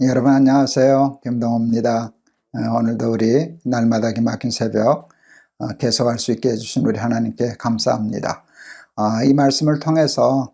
여러분 안녕하세요. 김동호입니다. 오늘도 우리 날마다 기막힌 새벽 계속할 수 있게 해주신 우리 하나님께 감사합니다. 이 말씀을 통해서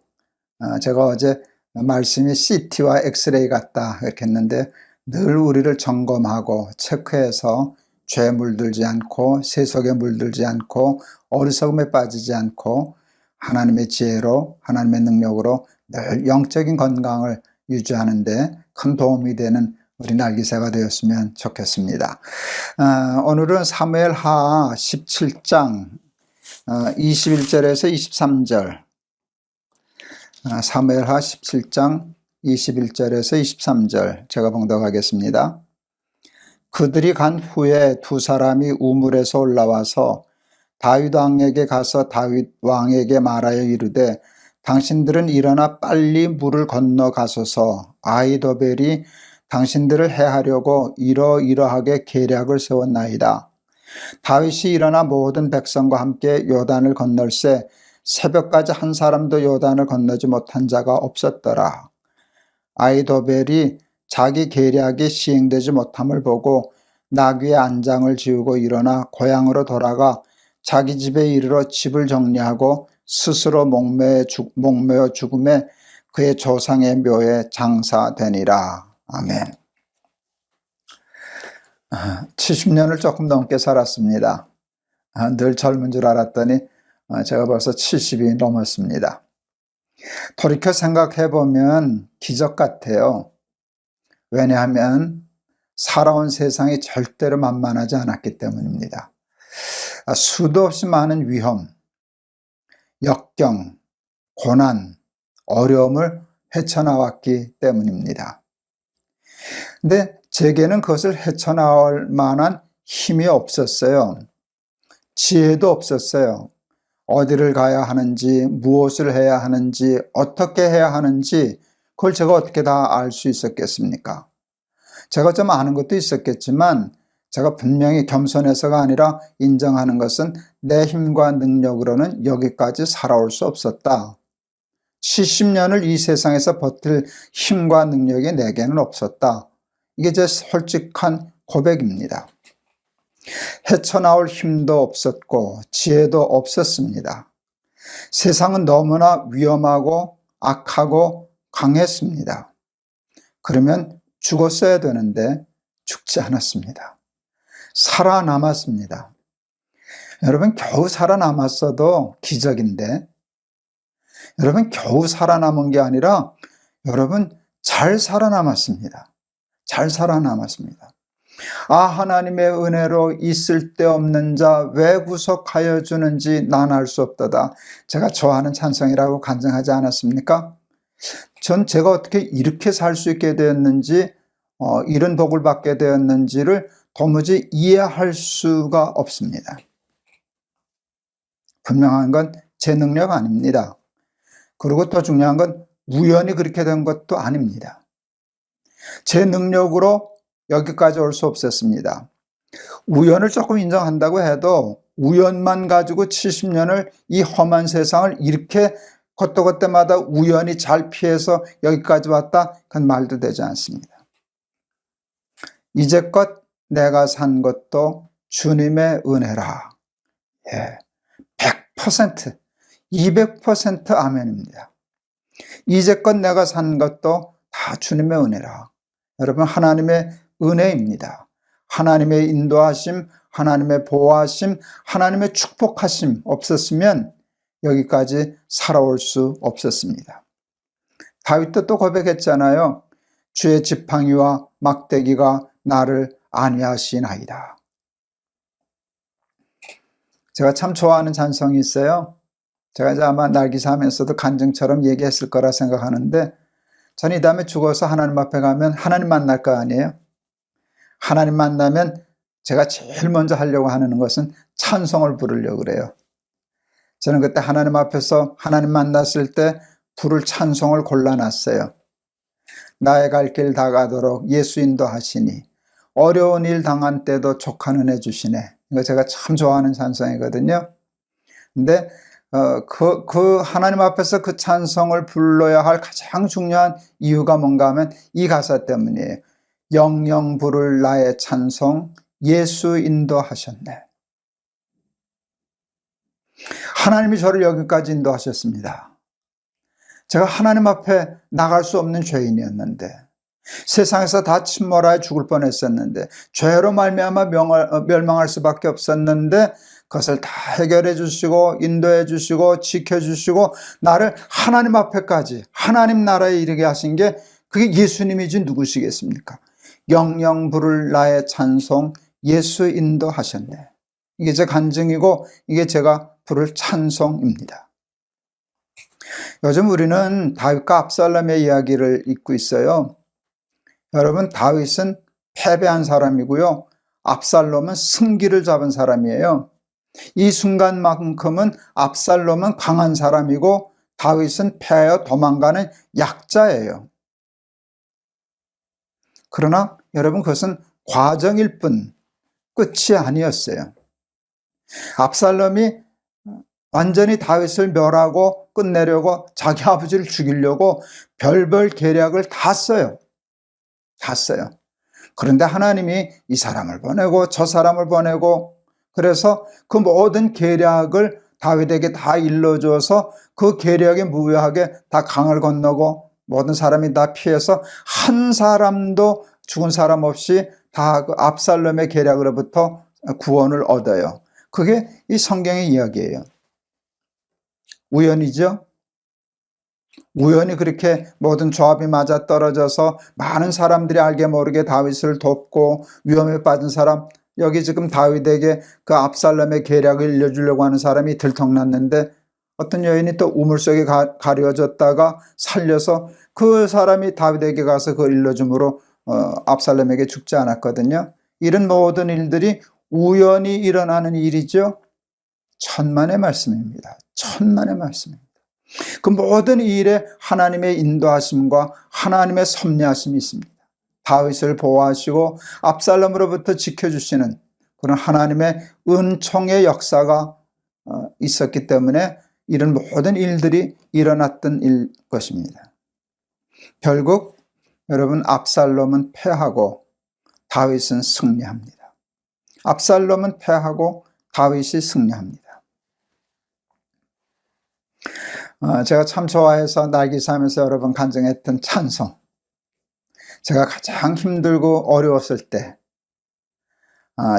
제가 어제 말씀이 CT와 엑스레이 같다 이렇게 했는데, 늘 우리를 점검하고 체크해서 죄에 물들지 않고 세속에 물들지 않고 어리석음에 빠지지 않고 하나님의 지혜로 하나님의 능력으로 늘 영적인 건강을 유지하는 데 큰 도움이 되는 우리 날기새가 되었으면 좋겠습니다. 오늘은 사무엘하 17장 21절에서 23절, 사무엘하 17장 21절에서 23절 제가 봉독하겠습니다. 그들이 간 후에 두 사람이 우물에서 올라와서 다윗 왕에게 가서 다윗 왕에게 말하여 이르되, 당신들은 일어나 빨리 물을 건너가소서. 아히도벨이 당신들을 해하려고 이러이러하게 계략을 세웠나이다. 다윗이 일어나 모든 백성과 함께 요단을 건널새 새벽까지 한 사람도 요단을 건너지 못한 자가 없었더라. 아히도벨이 자기 계략이 시행되지 못함을 보고 나귀의 안장을 지우고 일어나 고향으로 돌아가 자기 집에 이르러 집을 정리하고 스스로 목매어 죽음에 그의 조상의 묘에 장사되니라. 아멘. 70년을 조금 넘게 살았습니다. 늘 젊은 줄 알았더니 제가 벌써 70이 넘었습니다. 돌이켜 생각해보면 기적 같아요. 왜냐하면 살아온 세상이 절대로 만만하지 않았기 때문입니다. 수도 없이 많은 위험, 역경, 고난, 어려움을 헤쳐나왔기 때문입니다. 근데 제게는 그것을 헤쳐나올 만한 힘이 없었어요. 지혜도 없었어요. 어디를 가야 하는지, 무엇을 해야 하는지, 어떻게 해야 하는지 그걸 제가 어떻게 다 알 수 있었겠습니까? 제가 좀 아는 것도 있었겠지만 제가 분명히 겸손해서가 아니라 인정하는 것은 내 힘과 능력으로는 여기까지 살아올 수 없었다. 70년을 이 세상에서 버틸 힘과 능력이 내게는 없었다. 이게 제 솔직한 고백입니다. 헤쳐나올 힘도 없었고 지혜도 없었습니다. 세상은 너무나 위험하고 악하고 강했습니다. 그러면 죽었어야 되는데 죽지 않았습니다. 살아남았습니다. 여러분, 겨우 살아남았어도 기적인데, 여러분 겨우 살아남은 게 아니라 여러분 잘 살아남았습니다. 잘 살아남았습니다. 하나님의 은혜로 있을 데 없는 자 왜 구속하여 주는지 난 알 수 없도다. 제가 좋아하는 찬송이라고 간증하지 않았습니까? 전 제가 어떻게 이렇게 살 수 있게 되었는지, 이런 복을 받게 되었는지를 도무지 이해할 수가 없습니다. 분명한 건 제 능력 아닙니다. 그리고 더 중요한 건 우연히 그렇게 된 것도 아닙니다. 제 능력으로 여기까지 올 수 없었습니다. 우연을 조금 인정한다고 해도 우연만 가지고 70년을 이 험한 세상을 이렇게 그때마다 우연히 잘 피해서 여기까지 왔다? 그건 말도 되지 않습니다. 이제껏 내가 산 것도 주님의 은혜라. 100%, 200% 아멘입니다. 이제껏 내가 산 것도 다 주님의 은혜라. 여러분, 하나님의 은혜입니다. 하나님의 인도하심, 하나님의 보호하심, 하나님의 축복하심 없었으면 여기까지 살아올 수 없었습니다. 다윗도 또 고백했잖아요. 주의 지팡이와 막대기가 나를 안위하시나이다. 제가 참 좋아하는 찬송이 있어요. 제가 이제 아마 날기사하면서도 간증처럼 얘기했을 거라 생각하는데, 저는 이 다음에 죽어서 하나님 앞에 가면 하나님 만날 거 아니에요? 하나님 만나면 제가 제일 먼저 하려고 하는 것은 찬송을 부르려고 그래요. 저는 그때 하나님 앞에서 하나님 만났을 때 부를 찬송을 골라놨어요. 나의 갈 길 다 가도록 예수 인도하시니 어려운 일 당한 때도 족한 은혜 주시네. 이거 제가 참 좋아하는 찬송이거든요. 근데 그 하나님 앞에서 그 찬송을 불러야 할 가장 중요한 이유가 뭔가 하면 이 가사 때문이에요. 영영 부를 나의 찬송 예수 인도하셨네. 하나님이 저를 여기까지 인도하셨습니다. 제가 하나님 앞에 나갈 수 없는 죄인이었는데, 세상에서 다 침몰하여 죽을 뻔했었는데, 죄로 말미암아 멸망할 수밖에 없었는데, 그것을 다 해결해 주시고 인도해 주시고 지켜 주시고 나를 하나님 앞에까지, 하나님 나라에 이르게 하신 게 그게 예수님이지 누구시겠습니까? 영영 부를 나의 찬송 예수 인도하셨네. 이게 제 간증이고 이게 제가 부를 찬송입니다. 요즘 우리는 다윗과 압살롬의 이야기를 읽고 있어요. 여러분, 다윗은 패배한 사람이고요, 압살롬은 승기를 잡은 사람이에요. 이 순간만큼은 압살롬은 강한 사람이고 다윗은 패하여 도망가는 약자예요. 그러나 여러분, 그것은 과정일 뿐 끝이 아니었어요. 압살롬이 완전히 다윗을 멸하고 끝내려고 자기 아버지를 죽이려고 별별 계략을 다 써요. 그런데 하나님이 이 사람을 보내고 저 사람을 보내고, 그래서 그 모든 계략을 다윗에게 다 일러줘서 그 계략에 무효하게 다 강을 건너고 모든 사람이 다 피해서 한 사람도 죽은 사람 없이 다 그 압살롬의 계략으로부터 구원을 얻어요. 그게 이 성경의 이야기예요. 우연이죠? 우연히 그렇게 모든 조합이 맞아떨어져서 많은 사람들이 알게 모르게 다윗을 돕고 위험에 빠진 사람, 여기 지금 다윗에게 그 압살롬의 계략을 일러주려고 하는 사람이 들통났는데 어떤 여인이 또 우물 속에 가려졌다가 살려서 그 사람이 다윗에게 가서 그걸 일러줌으로 압살롬에게 죽지 않았거든요. 이런 모든 일들이 우연히 일어나는 일이죠. 천만의 말씀입니다. 천만의 말씀입니다. 그 모든 일에 하나님의 인도하심과 하나님의 섭리하심이 있습니다. 다윗을 보호하시고 압살롬으로부터 지켜주시는 그런 하나님의 은총의 역사가 있었기 때문에 이런 모든 일들이 일어났던 것입니다. 결국 여러분, 압살롬은 패하고 다윗은 승리합니다. 압살롬은 패하고 다윗이 승리합니다. 제가 참 좋아해서 날기사하면서 여러 번 간증했던 찬송, 제가 가장 힘들고 어려웠을 때,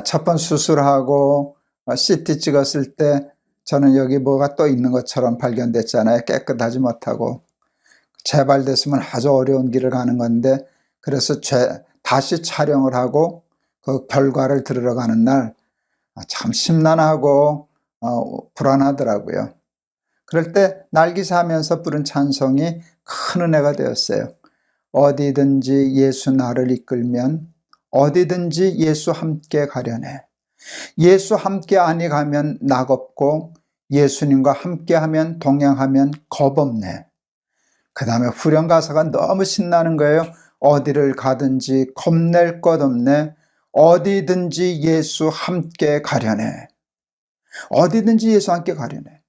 첫 번 수술하고 CT 찍었을 때 저는 여기 뭐가 또 있는 것처럼 발견됐잖아요. 깨끗하지 못하고 재발됐으면 아주 어려운 길을 가는 건데, 그래서 다시 촬영을 하고 그 결과를 들으러 가는 날 참 심란하고 불안하더라고요. 그럴 때 날기사하면서 부른 찬송이 큰 은혜가 되었어요. 어디든지 예수 나를 이끌면 어디든지 예수 함께 가려네. 예수 함께 아니 가면 낙없고 예수님과 함께하면 동행하면 겁없네. 그 다음에 후렴 가사가 너무 신나는 거예요. 어디를 가든지 겁낼 것 없네. 어디든지 예수 함께 가려네. 어디든지 예수 함께 가려네.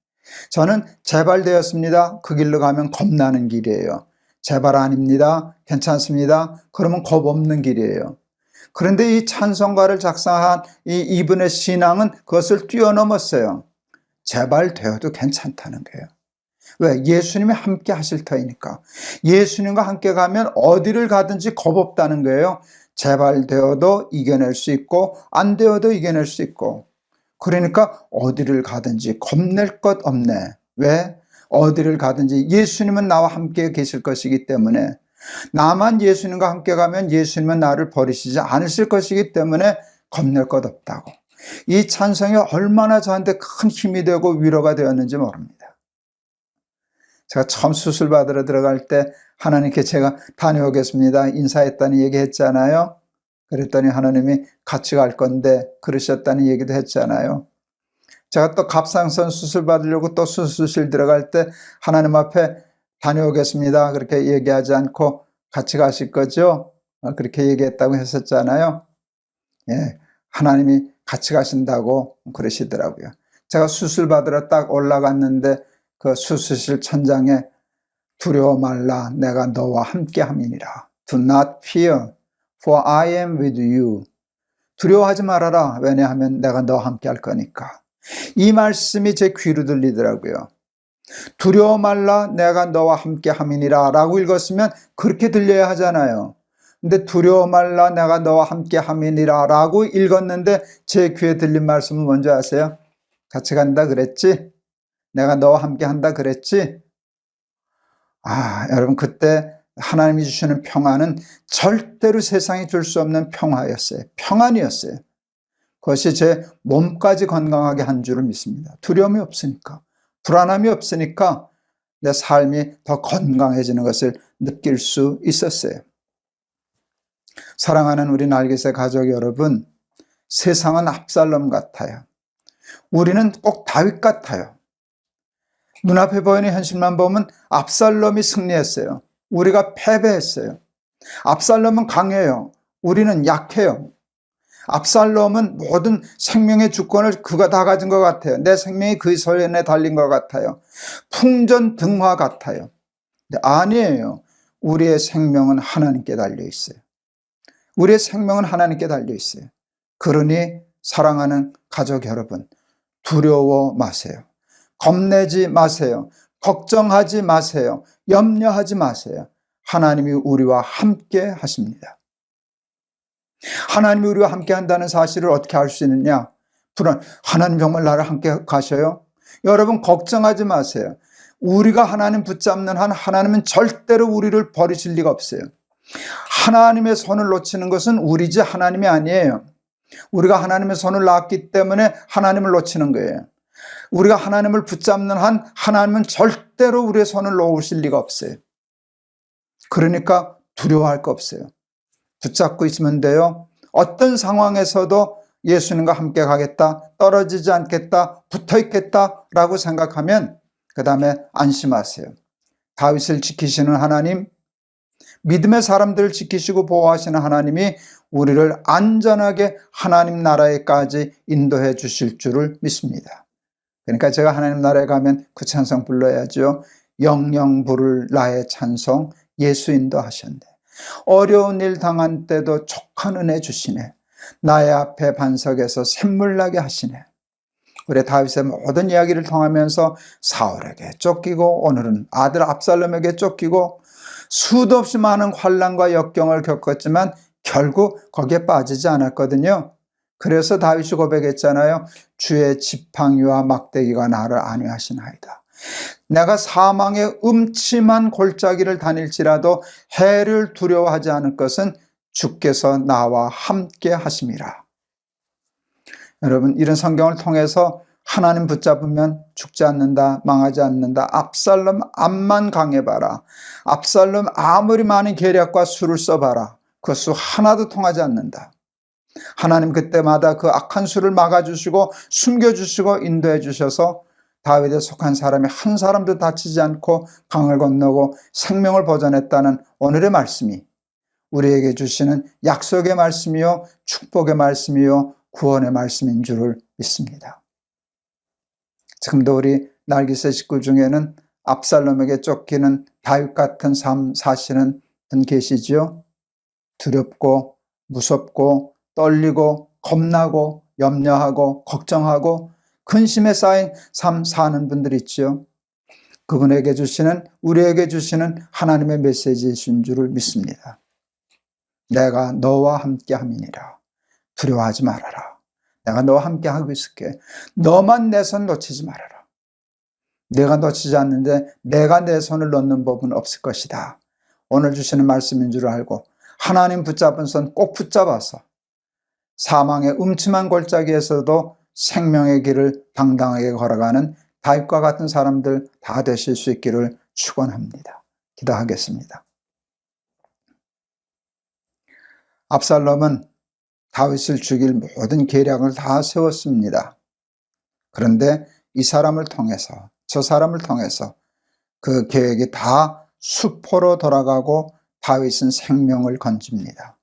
저는 재발되었습니다. 그 길로 가면 겁나는 길이에요. 재발 아닙니다. 괜찮습니다. 그러면 겁 없는 길이에요. 그런데 이 찬송가를 작성한 이분의 신앙은 그것을 뛰어넘었어요. 재발되어도 괜찮다는 거예요. 왜? 예수님이 함께 하실 터이니까. 예수님과 함께 가면 어디를 가든지 겁 없다는 거예요. 재발되어도 이겨낼 수 있고 안 되어도 이겨낼 수 있고. 그러니까 어디를 가든지 겁낼 것 없네. 왜? 어디를 가든지 예수님은 나와 함께 계실 것이기 때문에, 나만 예수님과 함께 가면 예수님은 나를 버리시지 않으실 것이기 때문에 겁낼 것 없다고. 이 찬송이 얼마나 저한테 큰 힘이 되고 위로가 되었는지 모릅니다. 제가 처음 수술 받으러 들어갈 때 하나님께 제가 다녀오겠습니다 인사했다는 얘기 했잖아요. 그랬더니 하나님이 같이 갈 건데 그러셨다는 얘기도 했잖아요. 제가 또 갑상선 수술 받으려고 또 수술실 들어갈 때 하나님 앞에 다녀오겠습니다 그렇게 얘기하지 않고 같이 가실 거죠? 그렇게 얘기했다고 했었잖아요. 예, 하나님이 같이 가신다고 그러시더라고요. 제가 수술 받으러 딱 올라갔는데 그 수술실 천장에 두려워 말라 내가 너와 함께 함이니라. Do not fear, For I am with you. 두려워하지 말아라. 왜냐하면 내가 너와 함께 할 거니까. 이 말씀이 제 귀로 들리더라고요. 두려워 말라 내가 너와 함께 함이니라 라고 읽었으면 그렇게 들려야 하잖아요. 근데 두려워 말라 내가 너와 함께 함이니라 라고 읽었는데 제 귀에 들린 말씀은 뭔지 아세요? 같이 간다 그랬지? 내가 너와 함께 한다 그랬지? 여러분, 그때 하나님이 주시는 평안은 절대로 세상이 줄 수 없는 평화였어요. 평안이었어요. 그것이 제 몸까지 건강하게 한 줄을 믿습니다. 두려움이 없으니까, 불안함이 없으니까 내 삶이 더 건강해지는 것을 느낄 수 있었어요. 사랑하는 우리 날개새 가족 여러분, 세상은 압살롬 같아요. 우리는 꼭 다윗 같아요. 눈앞에 보이는 현실만 보면 압살롬이 승리했어요. 우리가 패배했어요. 압살롬은 강해요. 우리는 약해요. 압살롬은 모든 생명의 주권을 그가 다 가진 것 같아요. 내 생명이 그 손에 달린 것 같아요. 풍전등화 같아요. 근데 아니에요. 우리의 생명은 하나님께 달려 있어요. 우리의 생명은 하나님께 달려 있어요. 그러니 사랑하는 가족 여러분, 두려워 마세요. 겁내지 마세요. 걱정하지 마세요. 염려하지 마세요. 하나님이 우리와 함께 하십니다. 하나님이 우리와 함께 한다는 사실을 어떻게 알 수 있느냐? 하나님 정말 나를 함께 가셔요? 여러분, 걱정하지 마세요. 우리가 하나님 붙잡는 한 하나님은 절대로 우리를 버리실 리가 없어요. 하나님의 손을 놓치는 것은 우리지 하나님이 아니에요. 우리가 하나님의 손을 놨기 때문에 하나님을 놓치는 거예요. 우리가 하나님을 붙잡는 한 하나님은 절대로 우리의 손을 놓으실 리가 없어요. 그러니까 두려워할 거 없어요. 붙잡고 있으면 돼요. 어떤 상황에서도 예수님과 함께 가겠다, 떨어지지 않겠다, 붙어 있겠다라고 생각하면 그 다음에 안심하세요. 다윗을 지키시는 하나님, 믿음의 사람들을 지키시고 보호하시는 하나님이 우리를 안전하게 하나님 나라에까지 인도해 주실 줄을 믿습니다. 그러니까 제가 하나님 나라에 가면 그 찬송 불러야죠. 영영 부를 나의 찬송, 예수 인도하셨네. 어려운 일 당한 때도 족한 은혜 주시네. 나의 앞에 반석에서 샘물 나게 하시네. 우리 다윗의 모든 이야기를 통하면서 사울에게 쫓기고 오늘은 아들 압살롬에게 쫓기고 수도 없이 많은 환난과 역경을 겪었지만 결국 거기에 빠지지 않았거든요. 그래서 다윗이 고백했잖아요. 주의 지팡이와 막대기가 나를 안위하시나이다. 내가 사망의 음침한 골짜기를 다닐지라도 해를 두려워하지 않을 것은 주께서 나와 함께 하심이라. 여러분, 이런 성경을 통해서 하나님 붙잡으면 죽지 않는다, 망하지 않는다. 압살롬 앞만 강해봐라. 압살롬 아무리 많은 계략과 수를 써봐라. 그 수 하나도 통하지 않는다. 하나님 그때마다 그 악한 수를 막아주시고 숨겨주시고 인도해 주셔서 다윗에 속한 사람이 한 사람도 다치지 않고 강을 건너고 생명을 보존했다는 오늘의 말씀이 우리에게 주시는 약속의 말씀이요, 축복의 말씀이요, 구원의 말씀인 줄을 믿습니다. 지금도 우리 날개새 식구 중에는 압살롬에게 쫓기는 다윗 같은 삶 사시는 분 계시지요? 두렵고 무섭고 떨리고 겁나고 염려하고 걱정하고 근심에 쌓인 삶 사는 분들 있죠. 그분에게 주시는, 우리에게 주시는 하나님의 메시지이신 줄을 믿습니다. 내가 너와 함께 함이니라. 두려워하지 말아라. 내가 너와 함께 하고 있을게. 너만 내 손 놓치지 말아라. 내가 놓치지 않는데 내가 내 손을 놓는 법은 없을 것이다. 오늘 주시는 말씀인 줄 알고 하나님 붙잡은 손 꼭 붙잡아서 사망의 음침한 골짜기에서도 생명의 길을 당당하게 걸어가는 다윗과 같은 사람들 다 되실 수 있기를 축원합니다. 기도하겠습니다. 압살롬은 다윗을 죽일 모든 계략을 다 세웠습니다. 그런데 이 사람을 통해서, 저 사람을 통해서 그 계획이 다 수포로 돌아가고 다윗은 생명을 건집니다.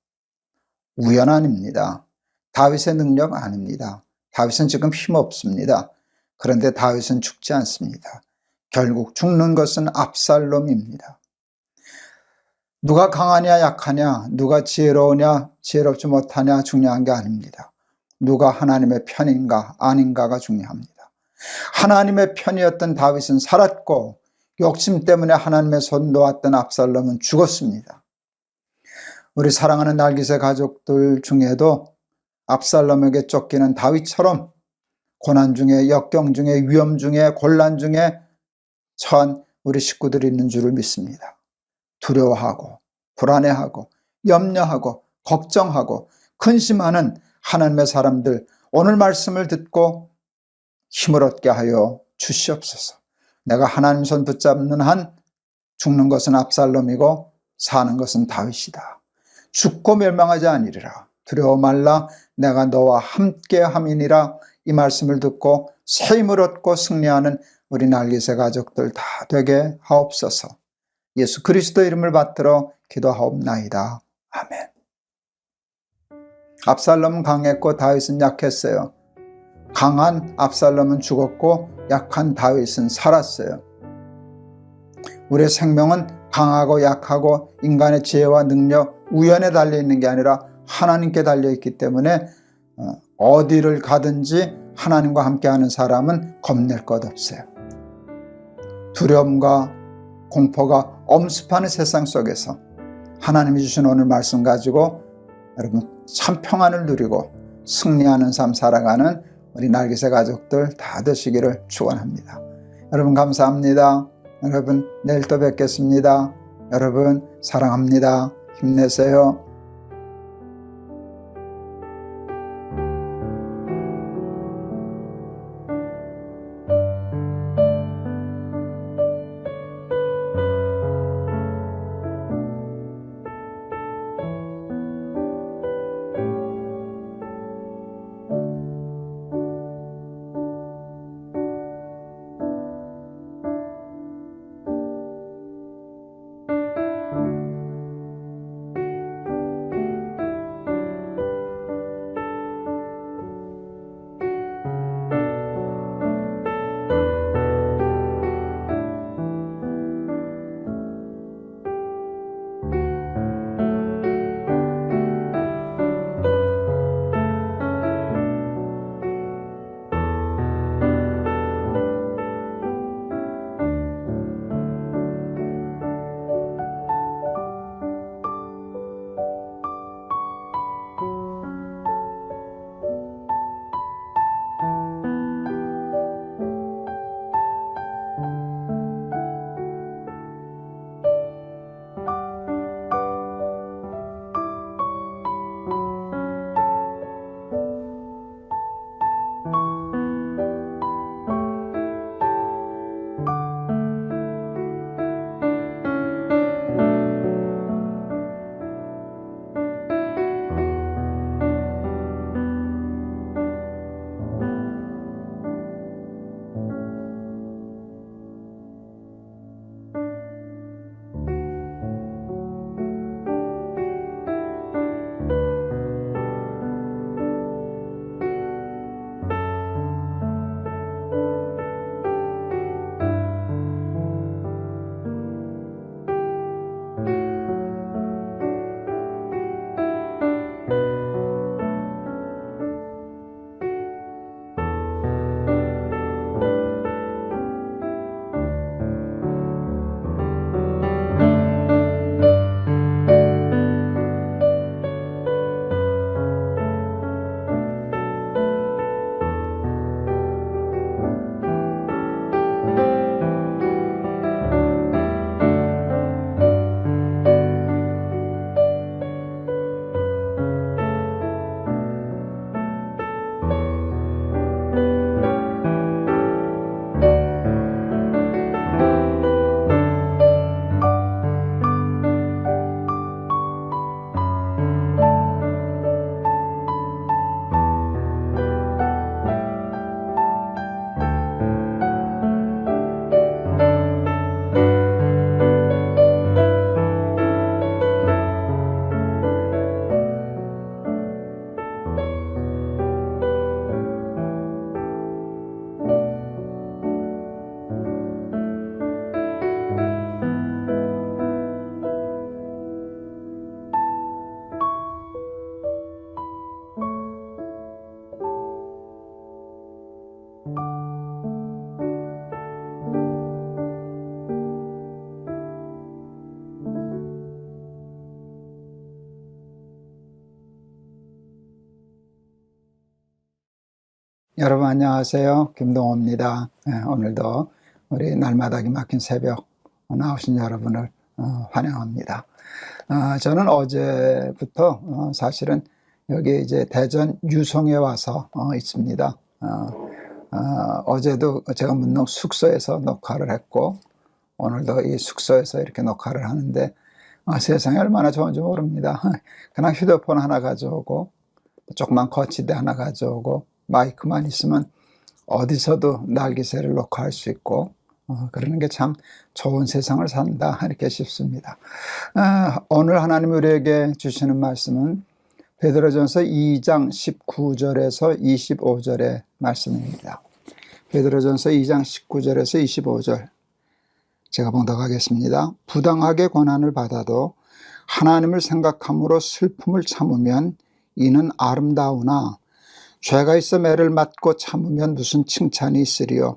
우연 아닙니다. 다윗의 능력 아닙니다. 다윗은 지금 힘없습니다. 그런데 다윗은 죽지 않습니다. 결국 죽는 것은 압살롬입니다. 누가 강하냐 약하냐, 누가 지혜로우냐 지혜롭지 못하냐 중요한 게 아닙니다. 누가 하나님의 편인가 아닌가가 중요합니다. 하나님의 편이었던 다윗은 살았고 욕심 때문에 하나님의 손 놓았던 압살롬은 죽었습니다. 우리 사랑하는 날기세 가족들 중에도 압살롬에게 쫓기는 다윗처럼 고난 중에, 역경 중에, 위험 중에, 곤란 중에 처한 우리 식구들이 있는 줄을 믿습니다. 두려워하고 불안해하고 염려하고 걱정하고 근심하는 하나님의 사람들, 오늘 말씀을 듣고 힘을 얻게 하여 주시옵소서. 내가 하나님 손 붙잡는 한 죽는 것은 압살롬이고 사는 것은 다윗이다. 죽고 멸망하지 아니리라. 두려워 말라. 내가 너와 함께 함이니라. 이 말씀을 듣고 새 힘을 얻고 승리하는 우리 날개새 가족들 다 되게 하옵소서. 예수 그리스도 이름을 받들어 기도하옵나이다. 아멘. 압살롬은 강했고 다윗은 약했어요. 강한 압살롬은 죽었고 약한 다윗은 살았어요. 우리의 생명은 강하고 약하고 인간의 지혜와 능력, 우연에 달려있는 게 아니라 하나님께 달려있기 때문에 어디를 가든지 하나님과 함께하는 사람은 겁낼 것 없어요. 두려움과 공포가 엄습하는 세상 속에서 하나님이 주신 오늘 말씀 가지고 여러분 참 평안을 누리고 승리하는 삶 살아가는 우리 날개새 가족들 다 되시기를 축원합니다. 여러분 감사합니다. 여러분 내일 또 뵙겠습니다. 여러분 사랑합니다. 힘내세요. 여러분 안녕하세요. 김동호입니다. 오늘도 우리 날마다 기막힌 새벽 나오신 여러분을 환영합니다. 저는 어제부터 사실은 여기 이제 대전 유성에 와서 있습니다. 어제도 제가 문록 숙소에서 녹화를 했고 오늘도 이 숙소에서 이렇게 녹화를 하는데 세상이 얼마나 좋은지 모릅니다. 그냥 휴대폰 하나 가져오고 조그만 거치대 하나 가져오고 마이크만 있으면 어디서도 날개새를 녹화할 수 있고 그러는 게 참 좋은 세상을 산다 이렇게 싶습니다. 오늘 하나님 우리에게 주시는 말씀은 베드로전서 2장 19절에서 25절의 말씀입니다. 베드로전서 2장 19절에서 25절 제가 봉독하겠습니다. 부당하게 고난을 받아도 하나님을 생각함으로 슬픔을 참으면 이는 아름다우나 죄가 있어 매를 맞고 참으면 무슨 칭찬이 있으리요.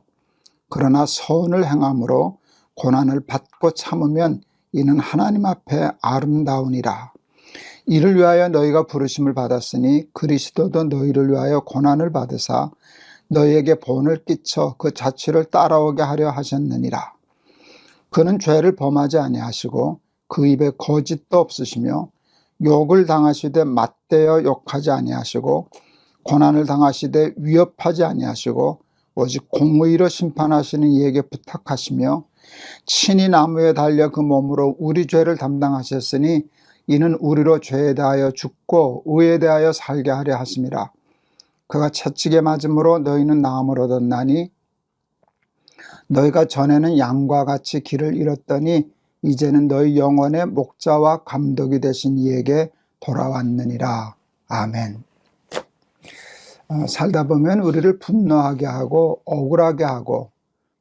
그러나 선을 행함으로 고난을 받고 참으면 이는 하나님 앞에 아름다우니라. 이를 위하여 너희가 부르심을 받았으니 그리스도도 너희를 위하여 고난을 받으사 너희에게 본을 끼쳐 그 자취를 따라오게 하려 하셨느니라. 그는 죄를 범하지 아니하시고 그 입에 거짓도 없으시며 욕을 당하시되 맞대어 욕하지 아니하시고 고난을 당하시되 위협하지 아니하시고 오직 공의로 심판하시는 이에게 부탁하시며 친히 나무에 달려 그 몸으로 우리 죄를 담당하셨으니 이는 우리로 죄에 대하여 죽고 의에 대하여 살게 하려 하심이라. 그가 채찍에 맞음으로 너희는 나음을 얻었나니 너희가 전에는 양과 같이 길을 잃었더니 이제는 너희 영혼의 목자와 감독이 되신 이에게 돌아왔느니라. 아멘. 살다 보면 우리를 분노하게 하고 억울하게 하고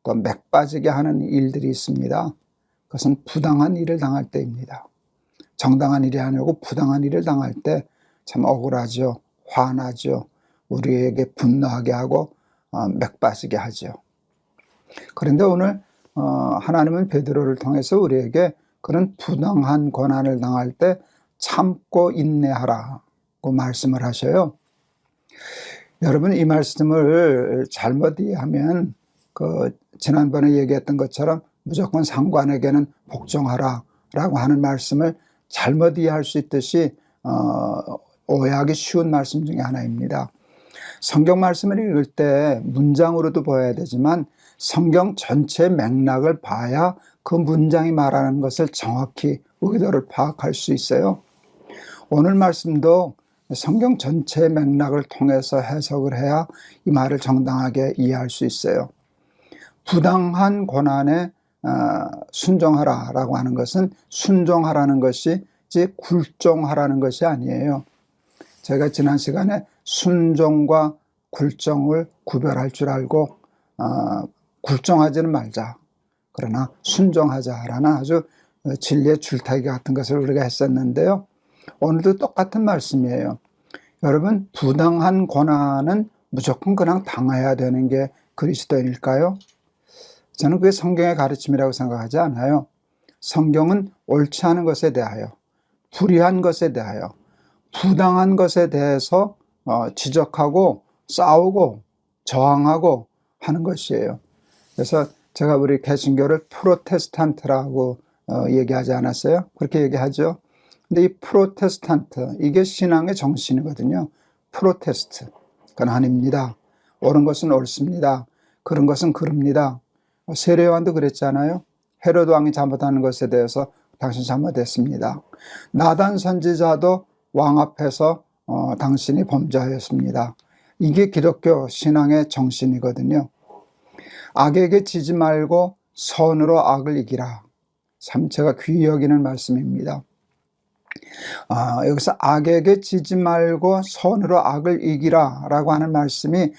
또 맥 빠지게 하는 일들이 있습니다. 그것은 부당한 일을 당할 때입니다. 정당한 일이 아니고 부당한 일을 당할 때 참 억울하죠. 화나죠. 우리에게 분노하게 하고 맥 빠지게 하죠. 그런데 오늘 하나님은 베드로를 통해서 우리에게 그런 부당한 고난을 당할 때 참고 인내하라고 말씀을 하셔요. 여러분 이 말씀을 잘못 이해하면 지난번에 얘기했던 것처럼 무조건 상관에게는 복종하라 라고 하는 말씀을 잘못 이해할 수 있듯이 오해하기 쉬운 말씀 중에 하나입니다. 성경 말씀을 읽을 때 문장으로도 보아야 되지만 성경 전체 맥락을 봐야 그 문장이 말하는 것을 정확히 의도를 파악할 수 있어요. 오늘 말씀도 성경 전체의 맥락을 통해서 해석을 해야 이 말을 정당하게 이해할 수 있어요. 부당한 고난에 순종하라라고 하는 것은 순종하라는 것이 즉 굴종하라는 것이 아니에요. 제가 지난 시간에 순종과 굴종을 구별할 줄 알고 굴종하지는 말자. 그러나 순종하자라는 아주 진리의 줄타기 같은 것을 우리가 했었는데요. 오늘도 똑같은 말씀이에요. 여러분 부당한 고난은 무조건 그냥 당해야 되는 게 그리스도인일까요? 저는 그게 성경의 가르침이라고 생각하지 않아요. 성경은 옳지 않은 것에 대하여 불의한 것에 대하여 부당한 것에 대해서 지적하고 싸우고 저항하고 하는 것이에요. 그래서 제가 우리 개신교를 프로테스탄트라고 얘기하지 않았어요? 그렇게 얘기하죠. 근데 이 프로테스탄트 이게 신앙의 정신이거든요. 프로테스트 그건 아닙니다. 옳은 것은 옳습니다. 그런 것은 그릅니다. 세례요한도 그랬잖아요. 헤로드 왕이 잘못하는 것에 대해서 당신 잘못했습니다. 나단 선지자도 왕 앞에서 당신이 범죄하였습니다. 이게 기독교 신앙의 정신이거든요. 악에게 지지 말고 선으로 악을 이기라. 참 제가 귀히 여기는 말씀입니다. 여기서 악에게 지지 말고 선으로 악을 이기라 라고 하는 말씀이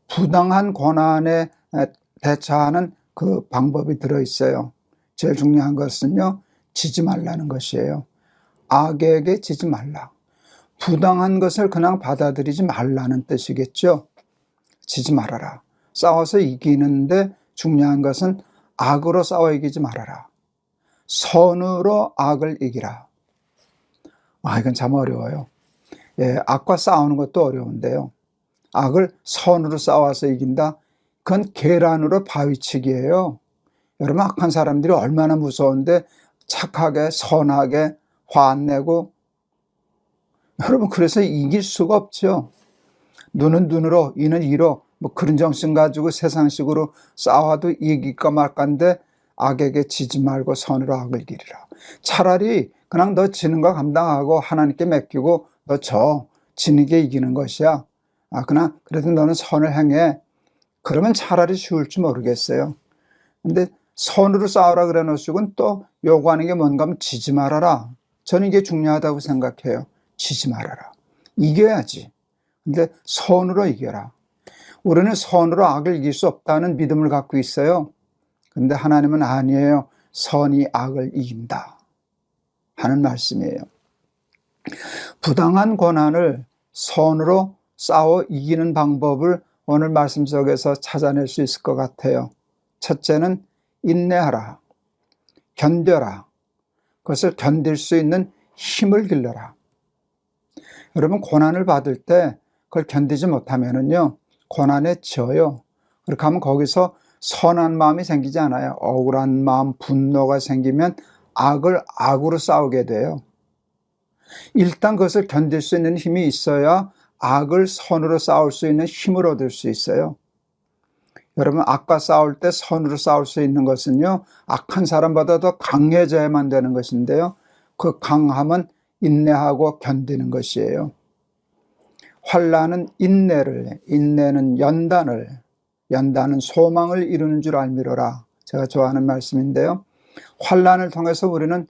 부당한 고난에 대처하는 그 방법이 들어있어요. 제일 중요한 것은요, 지지 말라는 것이에요. 악에게 지지 말라. 부당한 것을 그냥 받아들이지 말라는 뜻이겠죠. 지지 말아라. 싸워서 이기는데 중요한 것은 악으로 싸워 이기지 말아라. 선으로 악을 이기라. 이건 참 어려워요. 악과 싸우는 것도 어려운데요. 악을 선으로 싸워서 이긴다? 그건 계란으로 바위치기예요. 여러분, 악한 사람들이 얼마나 무서운데 착하게 선하게 화 안 내고, 여러분, 그래서 이길 수가 없죠. 눈은 눈으로 이는 이로 뭐 그런 정신 가지고 세상식으로 싸워도 이길까 말까인데 악에게 지지 말고 선으로 악을 기리라. 차라리 그냥 너 지는 거 감당하고 하나님께 맡기고 너 지는 게 이기는 것이야. 그냥 그래도 너는 선을 행해. 그러면 차라리 쉬울지 모르겠어요. 근데 선으로 싸우라 그래 놓으시고는 또 요구하는 게 뭔가 하면 지지 말아라. 저는 이게 중요하다고 생각해요. 지지 말아라. 이겨야지. 근데 선으로 이겨라. 우리는 선으로 악을 이길 수 없다는 믿음을 갖고 있어요. 근데 하나님은 아니에요. 선이 악을 이긴다 하는 말씀이에요. 부당한 고난을 선으로 싸워 이기는 방법을 오늘 말씀 속에서 찾아낼 수 있을 것 같아요. 첫째는 인내하라. 견뎌라. 그것을 견딜 수 있는 힘을 길러라. 여러분, 고난을 받을 때 그걸 견디지 못하면은요, 고난에 져요. 그렇게 하면 거기서 선한 마음이 생기지 않아요. 억울한 마음, 분노가 생기면 악을 악으로 싸우게 돼요. 일단 그것을 견딜 수 있는 힘이 있어야 악을 선으로 싸울 수 있는 힘을 얻을 수 있어요. 여러분, 악과 싸울 때 선으로 싸울 수 있는 것은요, 악한 사람보다 더 강해져야만 되는 것인데요, 그 강함은 인내하고 견디는 것이에요. 환난은 인내를, 인내는 연단은 소망을 이루는 줄 알미로라. 제가 좋아하는 말씀인데요. 환난을 통해서 우리는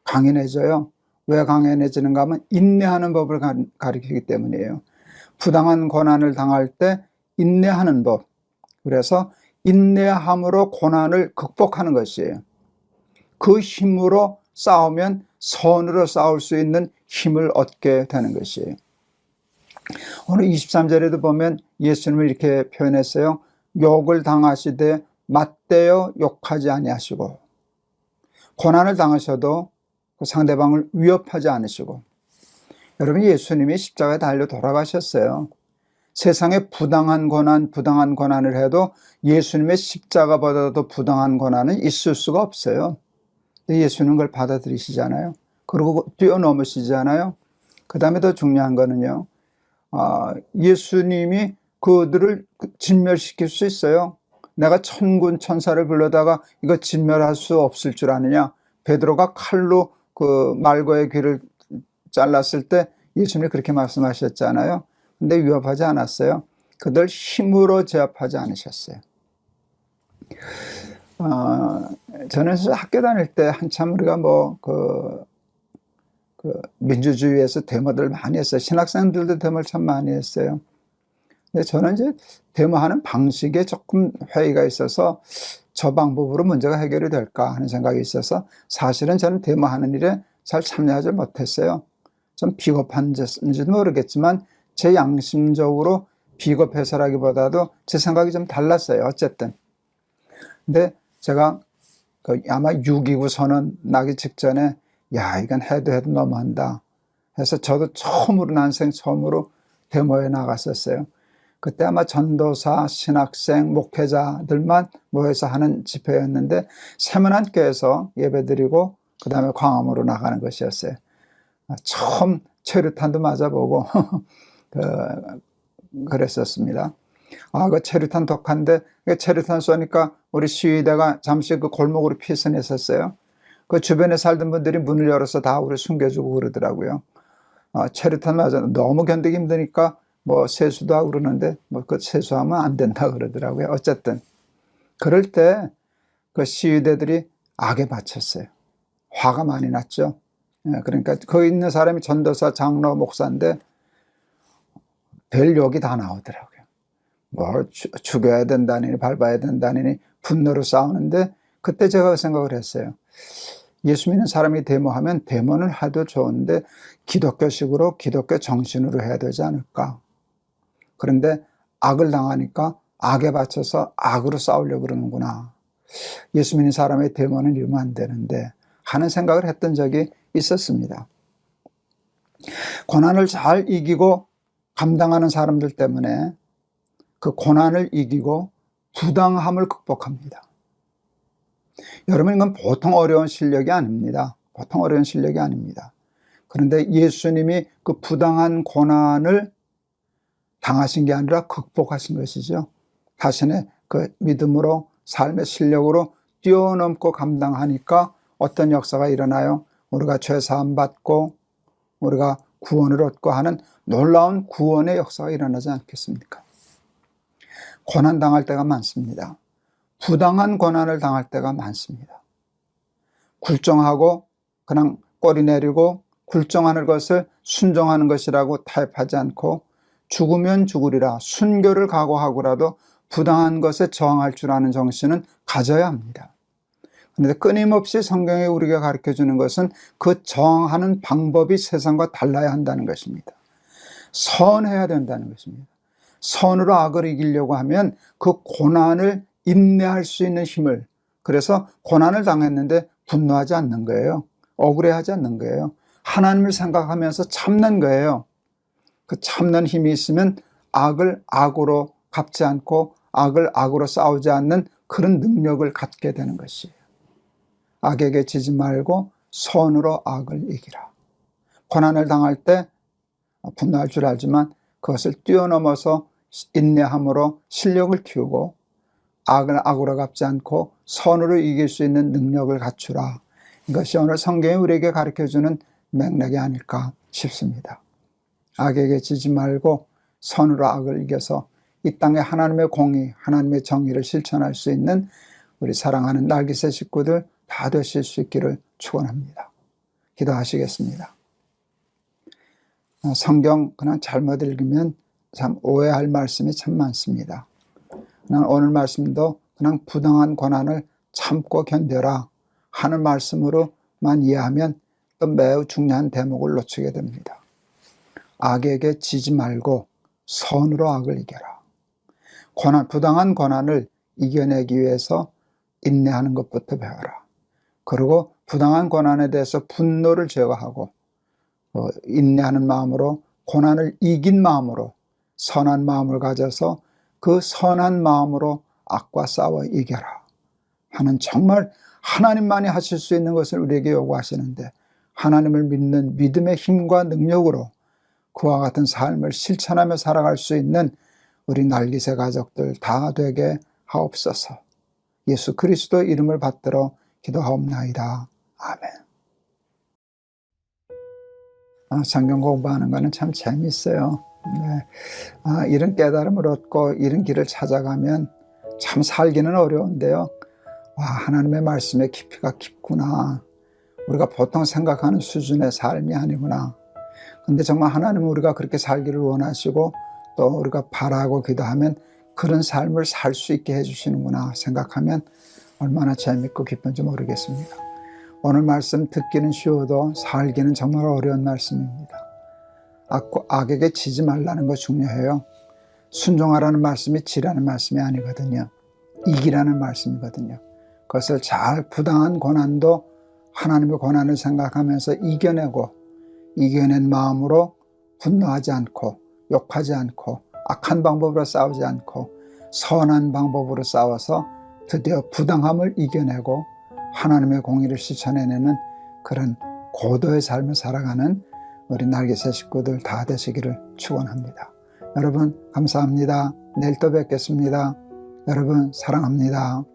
강인해져요. 왜 강인해지는가 하면 인내하는 법을 가리키기 때문이에요. 부당한 고난을 당할 때 인내하는 법. 그래서 인내함으로 고난을 극복하는 것이에요. 그 힘으로 싸우면 선으로 싸울 수 있는 힘을 얻게 되는 것이에요. 오늘 23절에도 보면 예수님을 이렇게 표현했어요. 욕을 당하시되 맞대어 욕하지 아니하시고, 고난을 당하셔도 그 상대방을 위협하지 않으시고. 여러분, 예수님이 십자가에 달려 돌아가셨어요. 세상에 부당한 고난을 해도 예수님의 십자가보다도 부당한 고난은 있을 수가 없어요. 근데 예수님은 그걸 받아들이시잖아요. 그리고 뛰어넘으시잖아요. 그 다음에 더 중요한 거는요, 예수님이 그들을 진멸시킬 수 있어요. 내가 천군 천사를 불러다가 이거 진멸할 수 없을 줄 아느냐. 베드로가 칼로 그 말고의 귀를 잘랐을 때 예수님이 그렇게 말씀하셨잖아요. 근데 위협하지 않았어요. 그들 힘으로 제압하지 않으셨어요. 저는 학교 다닐 때 한참 우리가 민주주의에서 데모들 많이 했어요. 신학생들도 데모를 참 많이 했어요. 근데 저는 이제 데모하는 방식에 조금 회의가 있어서 저 방법으로 문제가 해결이 될까 하는 생각이 있어서 사실은 저는 데모하는 일에 잘 참여하지 못했어요. 좀 비겁한지도 모르겠지만 제 양심적으로 비겁해서라기보다도 제 생각이 좀 달랐어요. 어쨌든. 근데 제가 아마 6.29 선언 나기 직전에 이건 해도 너무한다 해서 저도 난생 처음으로 데모에 나갔었어요. 그때 아마 전도사, 신학생, 목회자들만 모여서 하는 집회였는데 세문안 교회에서 예배드리고 그 다음에 광화문으로 나가는 것이었어요. 처음 체류탄도 맞아보고 그랬었습니다. 그 체류탄 독한데 체류탄 쏘니까 우리 시위대가 잠시 그 골목으로 피선했었어요. 그 주변에 살던 분들이 문을 열어서 다 우리 숨겨주고 그러더라고요. 체류탄 맞아 너무 견디기 힘드니까 세수도 하고 그러는데 그 세수하면 안 된다 그러더라고요. 어쨌든 그럴 때 그 시위대들이 악에 바쳤어요. 화가 많이 났죠. 그러니까 거기 있는 사람이 전도사, 장로, 목사인데 별 욕이 다 나오더라고요. 뭘 죽여야 된다니 밟아야 된다니 분노로 싸우는데 그때 제가 생각을 했어요. 예수 믿는 사람이 데모하면 데모는 해도 좋은데 기독교식으로 기독교 정신으로 해야 되지 않을까. 그런데 악을 당하니까 악에 바쳐서 악으로 싸우려고 그러는구나. 예수 믿는 사람의 데모는 이러면 안 되는데 하는 생각을 했던 적이 있었습니다. 고난을 잘 이기고 감당하는 사람들 때문에 그 고난을 이기고 부당함을 극복합니다. 여러분, 이건 보통 어려운 실력이 아닙니다. 보통 어려운 실력이 아닙니다. 그런데 예수님이 그 부당한 고난을 당하신 게 아니라 극복하신 것이죠. 자신의 그 믿음으로, 삶의 실력으로 뛰어넘고 감당하니까 어떤 역사가 일어나요? 우리가 죄 사함 받고 우리가 구원을 얻고 하는 놀라운 구원의 역사가 일어나지 않겠습니까? 고난 당할 때가 많습니다. 부당한 고난을 당할 때가 많습니다. 굴종하고 그냥 꼬리 내리고 굴종하는 것을 순종하는 것이라고 타협하지 않고 죽으면 죽으리라 순교를 각오하고라도 부당한 것에 저항할 줄 아는 정신은 가져야 합니다. 그런데 끊임없이 성경에 우리가 가르쳐주는 것은 그 저항하는 방법이 세상과 달라야 한다는 것입니다. 선해야 된다는 것입니다. 선으로 악을 이기려고 하면 그 고난을 인내할 수 있는 힘을, 그래서 고난을 당했는데 분노하지 않는 거예요. 억울해하지 않는 거예요. 하나님을 생각하면서 참는 거예요. 그 참는 힘이 있으면 악을 악으로 갚지 않고 악을 악으로 싸우지 않는 그런 능력을 갖게 되는 것이에요. 악에게 지지 말고 선으로 악을 이기라. 고난을 당할 때 분노할 줄 알지만 그것을 뛰어넘어서 인내함으로 실력을 키우고 악을 악으로 갚지 않고 선으로 이길 수 있는 능력을 갖추라. 이것이 오늘 성경이 우리에게 가르쳐주는 맥락이 아닐까 싶습니다. 악에게 지지 말고 선으로 악을 이겨서 이 땅에 하나님의 공의, 하나님의 정의를 실천할 수 있는 우리 사랑하는 날기새 식구들 다 되실 수 있기를 축원합니다. 기도하시겠습니다. 성경 그냥 잘못 읽으면 참 오해할 말씀이 참 많습니다. 그냥 오늘 말씀도 그냥 부당한 고난을 참고 견뎌라 하는 말씀으로만 이해하면 또 매우 중요한 대목을 놓치게 됩니다. 악에게 지지 말고 선으로 악을 이겨라. 부당한 고난을 이겨내기 위해서 인내하는 것부터 배워라. 그리고 부당한 고난에 대해서 분노를 제거하고 인내하는 마음으로 고난을 이긴 마음으로 선한 마음을 가져서 그 선한 마음으로 악과 싸워 이겨라 하는, 정말 하나님만이 하실 수 있는 것을 우리에게 요구하시는데 하나님을 믿는 믿음의 힘과 능력으로 그와 같은 삶을 실천하며 살아갈 수 있는 우리 날기새 가족들 다 되게 하옵소서. 예수 그리스도 이름을 받들어 기도하옵나이다. 아멘. 성경 공부하는 거는 참 재밌어요. 네. 이런 깨달음을 얻고 이런 길을 찾아가면 참 살기는 어려운데요. 하나님의 말씀의 깊이가 깊구나. 우리가 보통 생각하는 수준의 삶이 아니구나. 근데 정말 하나님은 우리가 그렇게 살기를 원하시고 또 우리가 바라고 기도하면 그런 삶을 살 수 있게 해주시는구나 생각하면 얼마나 재밌고 기쁜지 모르겠습니다. 오늘 말씀 듣기는 쉬워도 살기는 정말 어려운 말씀입니다. 악에게 지지 말라는 거 중요해요. 순종하라는 말씀이 지라는 말씀이 아니거든요. 이기라는 말씀이거든요. 그것을 잘 부당한 고난도 하나님의 고난을 생각하면서 이겨낸 마음으로 분노하지 않고 욕하지 않고 악한 방법으로 싸우지 않고 선한 방법으로 싸워서 드디어 부당함을 이겨내고 하나님의 공의를 실천해내는 그런 고도의 삶을 살아가는 우리 날개새 식구들 다 되시기를 축원합니다. 여러분 감사합니다. 내일 또 뵙겠습니다. 여러분 사랑합니다.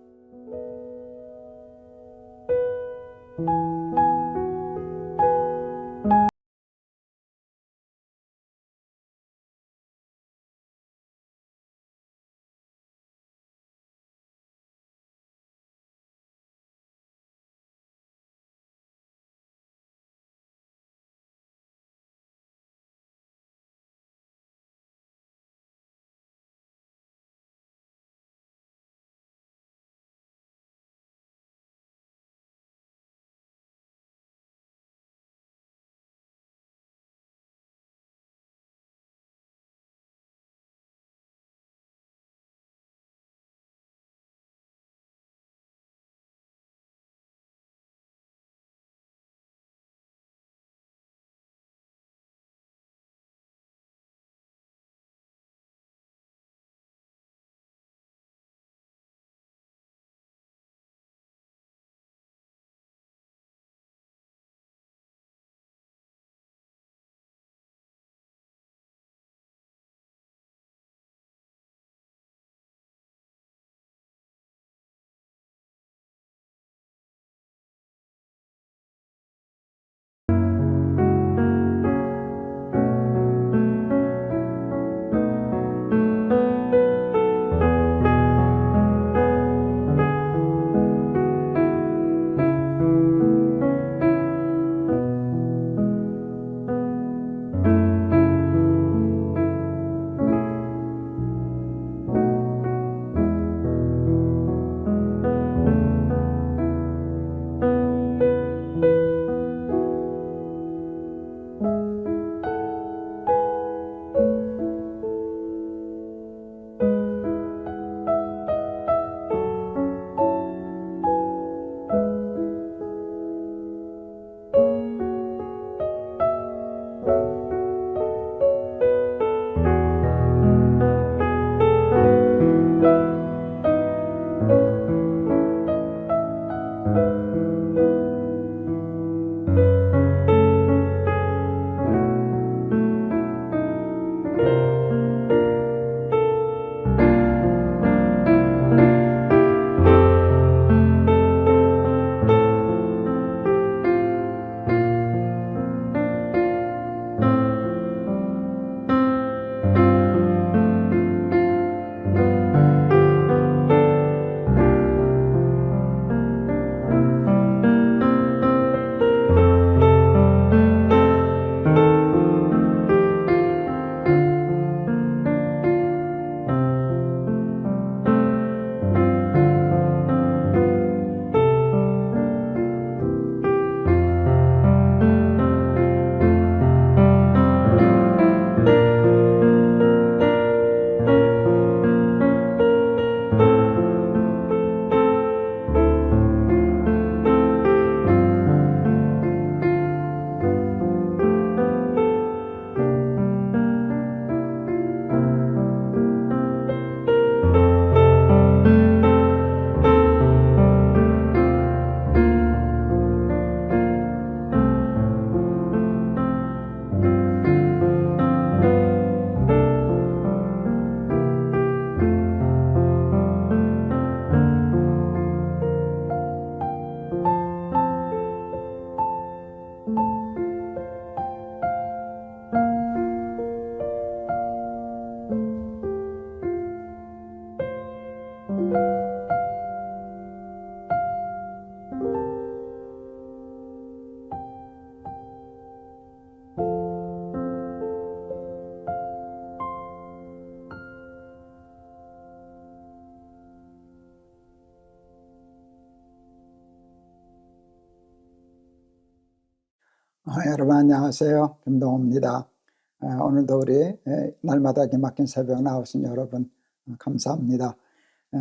여러분 안녕하세요. 김동호입니다. 오늘도 우리 날마다 기막힌 새벽 나오신 여러분 감사합니다.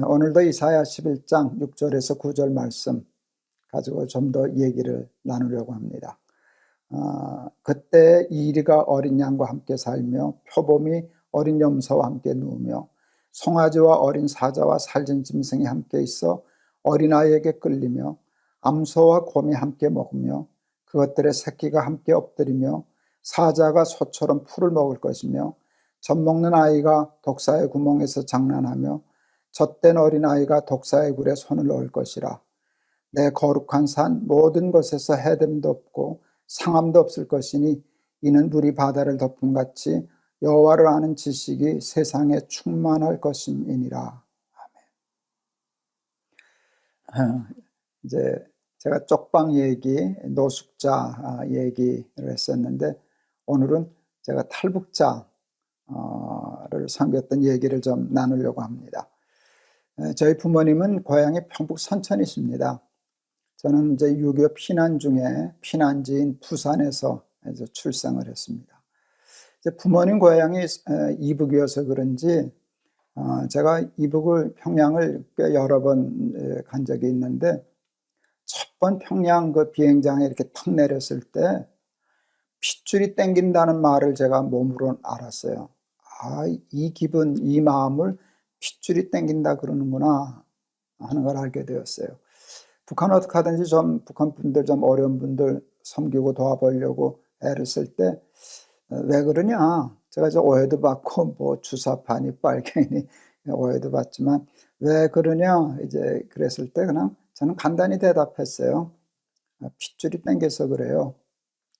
오늘도 이사야 11장 6절에서 9절 말씀 가지고 좀 더 얘기를 나누려고 합니다. 그때 이리가 어린 양과 함께 살며 표범이 어린 염소와 함께 누우며 송아지와 어린 사자와 살진 짐승이 함께 있어 어린아이에게 끌리며 암소와 곰이 함께 먹으며 그것들의 새끼가 함께 엎드리며 사자가 소처럼 풀을 먹을 것이며 젖먹는 아이가 독사의 구멍에서 장난하며 젖된 어린아이가 독사의 굴에 손을 넣을 것이라. 내 거룩한 산 모든 것에서 해됨도 없고 상함도 없을 것이니 이는 물이 바다를 덮음같이 여호와를 아는 지식이 세상에 충만할 것임이니라. 아멘. 이제 제가 쪽방 얘기, 노숙자 얘기를 했었는데 오늘은 제가 탈북자를 섬겼던 얘기를 좀 나누려고 합니다. 저희 부모님은 고향이 평북 선천이십니다. 저는 이제 6.25 피난 중에 피난지인 부산에서 이제 출생을 했습니다. 이제 부모님 고향이 이북이어서 그런지 제가 이북을 평양을 꽤 여러 번 간 적이 있는데 첫 번 평양 그 비행장에 이렇게 탁 내렸을 때 핏줄이 땡긴다는 말을 제가 몸으로 알았어요. 이 기분, 이 마음을 핏줄이 땡긴다 그러는구나 하는 걸 알게 되었어요. 북한 어떻게 하든지 좀 북한 분들 좀 어려운 분들 섬기고 도와보려고 애를 쓸 때 왜 그러냐? 제가 이제 오해도 받고 뭐 주사파니 빨갱이니 오해도 받지만 왜 그러냐? 이제 그랬을 때 그냥 저는 간단히 대답했어요. 핏줄이 땡겨서 그래요.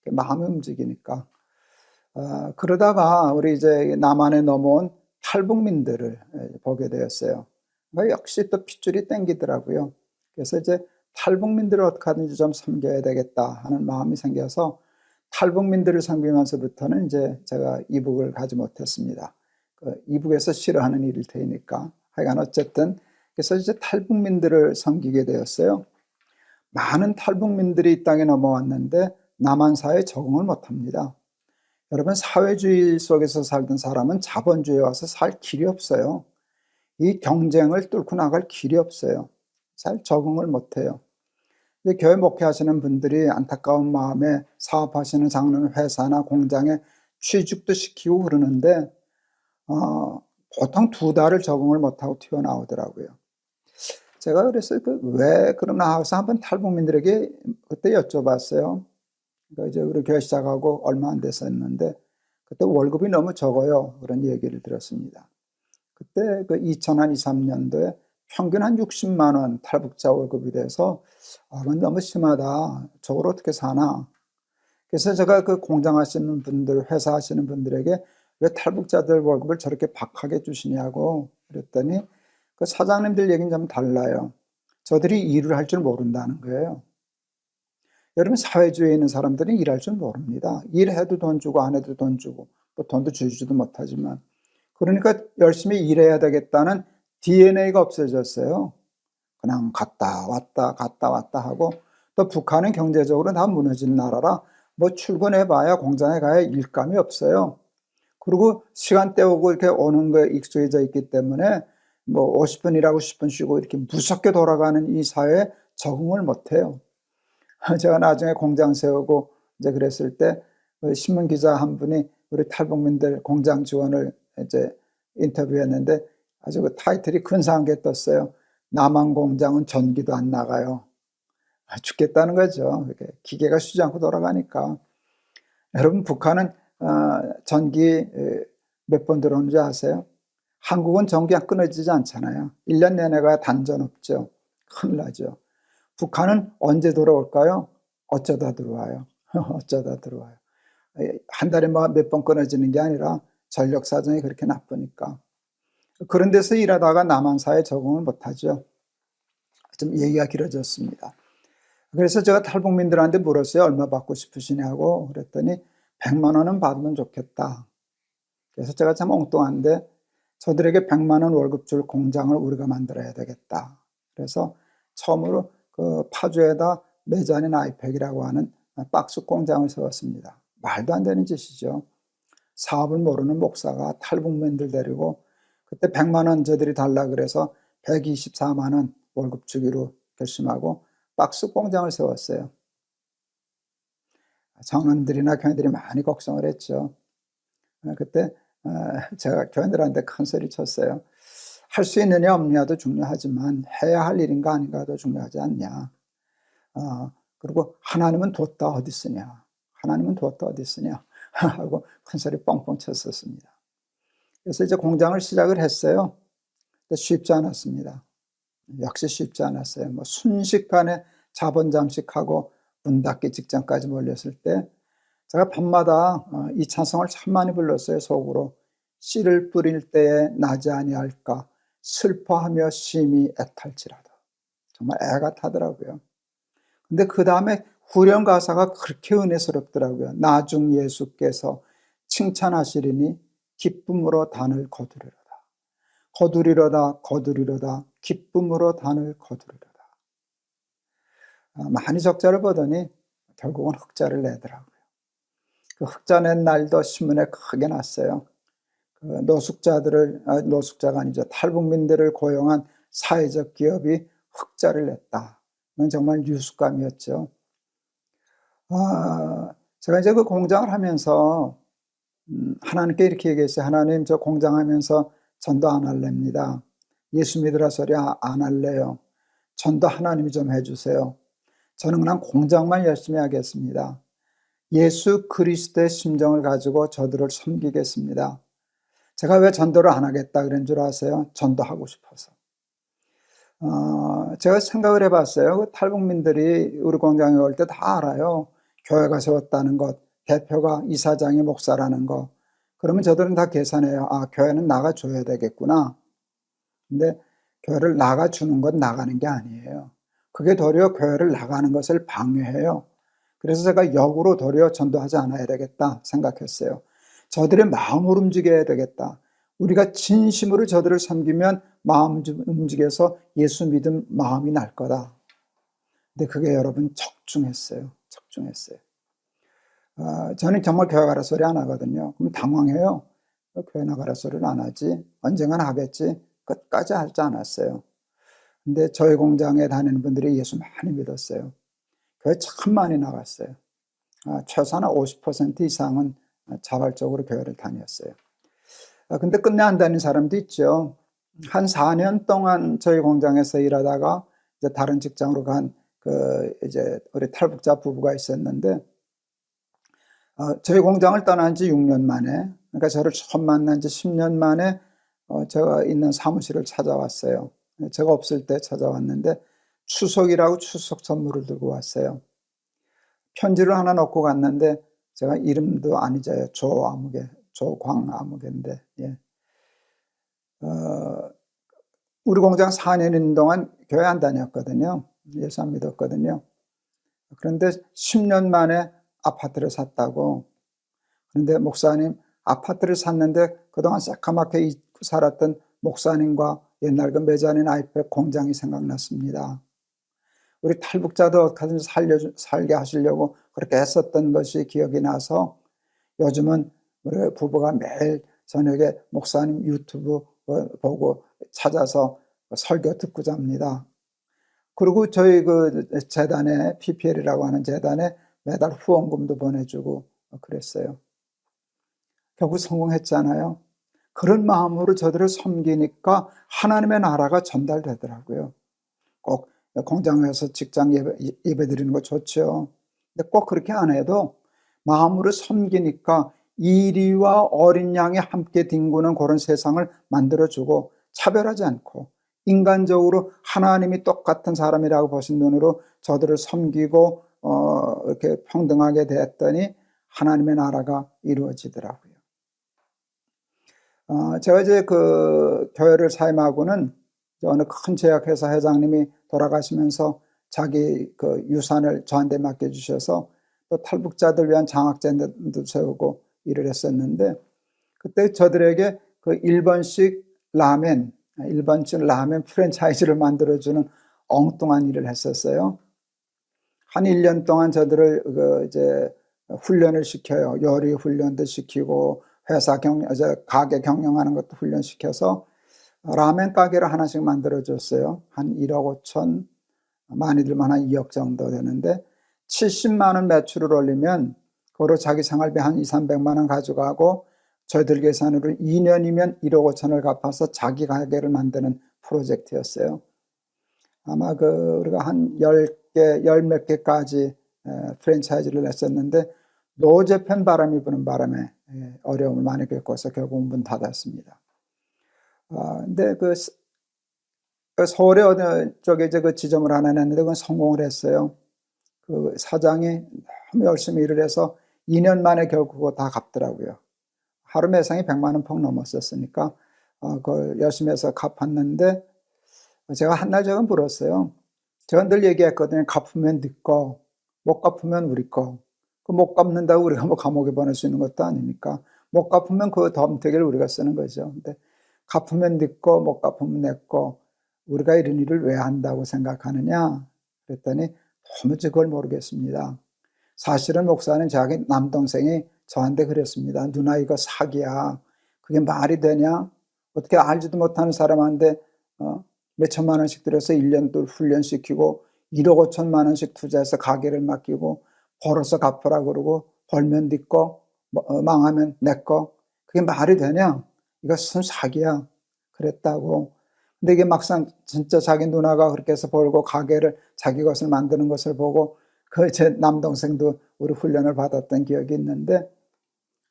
마음이 움직이니까. 그러다가 우리 이제 남한에 넘어온 탈북민들을 보게 되었어요. 역시 또 핏줄이 땡기더라고요. 그래서 이제 탈북민들을 어떻게 하든지 좀 섬겨야 되겠다 하는 마음이 생겨서 탈북민들을 섬기면서부터는 이제 제가 이북을 가지 못했습니다. 이북에서 싫어하는 일일 테니까. 하여간 어쨌든 그래서 이제 탈북민들을 섬기게 되었어요. 많은 탈북민들이 이 땅에 넘어왔는데 남한 사회에 적응을 못합니다. 여러분 사회주의 속에서 살던 사람은 자본주의에 와서 살 길이 없어요. 이 경쟁을 뚫고 나갈 길이 없어요. 잘 적응을 못해요. 교회 목회하시는 분들이 안타까운 마음에 사업하시는 작은 회사나 공장에 취직도 시키고 그러는데 보통 2달을 적응을 못하고 튀어나오더라고요. 제가 그래서 왜 그러나 해서 한번 탈북민들에게 그때 여쭤봤어요. 그러니까 이제 우리 교회 시작하고 얼마 안 됐었는데 그때 월급이 너무 적어요. 그런 얘기를 들었습니다. 그때 그 2023년도에 평균 한 60만 원 탈북자 월급이 돼서 그건 너무 심하다. 저걸 어떻게 사나. 그래서 제가 그 공장 하시는 분들, 회사 하시는 분들에게 왜 탈북자들 월급을 저렇게 박하게 주시냐고 그랬더니 그 사장님들 얘기는 좀 달라요. 저들이 일을 할 줄 모른다는 거예요. 여러분 사회주의에 있는 사람들은 일할 줄 모릅니다. 일해도 돈 주고 안 해도 돈 주고 또 돈도 주지도 못하지만 그러니까 열심히 일해야 되겠다는 DNA가 없어졌어요. 그냥 갔다 왔다 하고 또 북한은 경제적으로 다 무너진 나라라 뭐 출근해봐야 공장에 가야 일감이 없어요. 그리고 시간 때우고 이렇게 오는 거에 익숙해져 있기 때문에 뭐 50분 일하고 10분 쉬고 이렇게 무섭게 돌아가는 이 사회에 적응을 못해요. 제가 나중에 공장 세우고 이제 그랬을 때 신문 기자 한 분이 우리 탈북민들 공장 지원을 이제 인터뷰했는데 아주 그 타이틀이 근사한 게 떴어요. 남한 공장은 전기도 안 나가요. 죽겠다는 거죠. 이렇게 기계가 쉬지 않고 돌아가니까. 여러분 북한은 전기 몇 번 들어오는지 아세요? 한국은 전기가 끊어지지 않잖아요. 1년 내내가 단전 없죠. 큰일 나죠. 북한은 언제 들어올까요? 어쩌다 들어와요. 어쩌다 들어와요. 한 달에 몇 번 끊어지는 게 아니라 전력 사정이 그렇게 나쁘니까. 그런 데서 일하다가 남한사회에 적응을 못하죠. 좀 얘기가 길어졌습니다. 그래서 제가 탈북민들한테 물었어요. 얼마 받고 싶으시냐고 그랬더니 100만 원은 받으면 좋겠다. 그래서 제가 참 엉뚱한데 저들에게 100만 원 월급 줄 공장을 우리가 만들어야 되겠다. 그래서 처음으로 그 파주에다 메자닌 아이팩이라고 하는 박스 공장을 세웠습니다. 말도 안 되는 짓이죠. 사업을 모르는 목사가 탈북민들 데리고 그때 100만 원 저들이 달라 그래서 124만 원 월급 주기로 결심하고 박스 공장을 세웠어요. 장로님들이나 교인들이 많이 걱정을 했죠. 그때 제가 교인들한테 큰 소리 쳤어요. 할 수 있느냐 없느냐도 중요하지만 해야 할 일인가 아닌가도 중요하지 않냐. 그리고 하나님은 뒀다 어디 쓰냐. 하나님은 뒀다 어디 쓰냐 하고 큰 소리 뻥뻥 쳤었습니다. 그래서 이제 공장을 시작을 했어요. 근데 쉽지 않았습니다. 역시 쉽지 않았어요. 뭐 순식간에 자본 잠식하고 문 닫기 직전까지 몰렸을 때 제가 밤마다 이 찬송을 참 많이 불렀어요. 속으로. 씨를 뿌릴 때에 나지 아니할까 슬퍼하며 심히 애탈지라도. 정말 애가 타더라고요. 근데 그 다음에 후렴 가사가 그렇게 은혜스럽더라고요. 나중 예수께서 칭찬하시리니 기쁨으로 단을 거두리로다. 거두리로다 거두리로다 기쁨으로 단을 거두리로다. 많이 적자를 보더니 결국은 흑자를 내더라고요. 그 흑자 낸 날도 신문에 크게 났어요. 그 노숙자가 아니죠. 탈북민들을 고용한 사회적 기업이 흑자를 냈다. 이건 정말 뉴스감이었죠. 제가 이제 그 공장을 하면서 하나님께 이렇게 얘기했어요. 하나님, 저 공장하면서 전도 안 할랍니다. 예수 믿으라 소리 안 할래요. 전도 하나님이 좀 해주세요. 저는 그냥 공장만 열심히 하겠습니다. 예수 그리스도의 심정을 가지고 저들을 섬기겠습니다. 제가 왜 전도를 안 하겠다 그런 줄 아세요? 전도하고 싶어서. 제가 생각을 해봤어요. 그 탈북민들이 우리 공장에 올 때 다 알아요. 교회가 세웠다는 것, 대표가 이사장이 목사라는 거. 그러면 저들은 다 계산해요. 교회는 나가줘야 되겠구나. 근데 교회를 나가주는 건 나가는 게 아니에요. 그게 도리어 교회를 나가는 것을 방해해요. 그래서 제가 역으로 도리어 전도하지 않아야 되겠다 생각했어요. 저들의 마음을 움직여야 되겠다. 우리가 진심으로 저들을 섬기면 마음 움직여서 예수 믿음 마음이 날 거다. 근데 그게 여러분 적중했어요. 저는 정말 교회 가라 소리 안 하거든요. 그럼 당황해요. 교회 나가라 소리를 안 하지. 언젠간 하겠지. 끝까지 하지 않았어요. 근데 저희 공장에 다니는 분들이 예수 많이 믿었어요. 교회 참 많이 나갔어요. 최소한 50% 이상은 자발적으로 교회를 다녔어요. 근데 끝내 안 다닌 사람도 있죠. 한 4년 동안 저희 공장에서 일하다가 이제 다른 직장으로 간 이제 우리 탈북자 부부가 있었는데, 저희 공장을 떠난 지 6년 만에, 그러니까 저를 처음 만난 지 10년 만에 제가 있는 사무실을 찾아왔어요. 제가 없을 때 찾아왔는데 추석이라고 추석 선물을 들고 왔어요. 편지를 하나 넣고 갔는데 제가 이름도 안 잊어요. 조광아무개인데, 예. 우리 공장 4년 동안 교회 안 다녔거든요. 예수 안 믿었거든요. 그런데 10년 만에 아파트를 샀다고. 그런데 목사님, 아파트를 샀는데 그동안 새까맣게 잊고 살았던 목사님과 옛날 그 메자닌 아이팩 공장이 생각났습니다. 우리 탈북자도 어떻게든 살게 하시려고 그렇게 했었던 것이 기억이 나서 요즘은 우리 부부가 매일 저녁에 목사님 유튜브 보고 찾아서 설교 듣고 잡니다. 그리고 저희 그 재단에, PPL이라고 하는 재단에 매달 후원금도 보내주고 그랬어요. 결국 성공했잖아요. 그런 마음으로 저들을 섬기니까 하나님의 나라가 전달되더라고요. 꼭 공장에서 직장 예배 드리는 거 좋죠. 근데 꼭 그렇게 안 해도 마음으로 섬기니까 이리와 어린 양이 함께 뒹구는 그런 세상을 만들어주고, 차별하지 않고 인간적으로 하나님이 똑같은 사람이라고 보신 눈으로 저들을 섬기고 이렇게 평등하게 됐더니 하나님의 나라가 이루어지더라고요. 제가 이제 그 교회를 사임하고는 어느 큰 제약회사 회장님이 돌아가시면서 자기 그 유산을 저한테 맡겨주셔서 또 탈북자들 위한 장학재단도 세우고 일을 했었는데, 그때 저들에게 그 일본식 라멘 프랜차이즈를 만들어주는 엉뚱한 일을 했었어요. 한 1년 동안 저들을 이제 훈련을 시켜요. 요리 훈련도 시키고 가게 경영하는 것도 훈련시켜서 라멘 가게를 하나씩 만들어줬어요. 한 1억 5천, 많이들만 한 2억 정도 되는데 70만 원 매출을 올리면 그거로 자기 생활비 한 2, 300만 원 가져가고 저희들 계산으로 2년이면 1억 5천을 갚아서 자기 가게를 만드는 프로젝트였어요. 아마 우리가 한 10개, 열 몇 개까지 프랜차이즈를 냈었는데 노재편 바람이 부는 바람에 어려움을 많이 겪어서 결국 문 닫았습니다. 근데 서울에 어느 쪽에 이제 그 지점을 하나 냈는데 그건 성공을 했어요. 그 사장이 너무 열심히 일을 해서 2년 만에 결국 그거 다 갚더라고요. 하루 매상이 100만 원 펑 넘었었으니까 그걸 열심히 해서 갚았는데 제가 한날 저건 물었어요. 제가 늘 얘기했거든요. 갚으면 네 거, 못 갚으면 우리 거. 그 못 갚는다고 우리가 뭐 감옥에 보낼 수 있는 것도 아니니까 못 갚으면 그 덤태기를 우리가 쓰는 거죠. 근데 갚으면 네 거, 못 갚으면 내 거. 우리가 이런 일을 왜 한다고 생각하느냐? 그랬더니 도무지 그걸 모르겠습니다. 사실은 목사는 자기 남동생이 저한테 그랬습니다. 누나 이거 사기야. 그게 말이 되냐? 어떻게 알지도 못하는 사람한테 몇 천만 원씩 들여서 1년 또 훈련시키고 1억 5천만 원씩 투자해서 가게를 맡기고 벌어서 갚으라 그러고 벌면 네 거, 망하면 내 거. 그게 말이 되냐? 이거 무슨 사기야. 그랬다고. 근데 이게 막상 진짜 자기 누나가 그렇게 해서 벌고 가게를 자기 것을 만드는 것을 보고 제 남동생도 우리 훈련을 받았던 기억이 있는데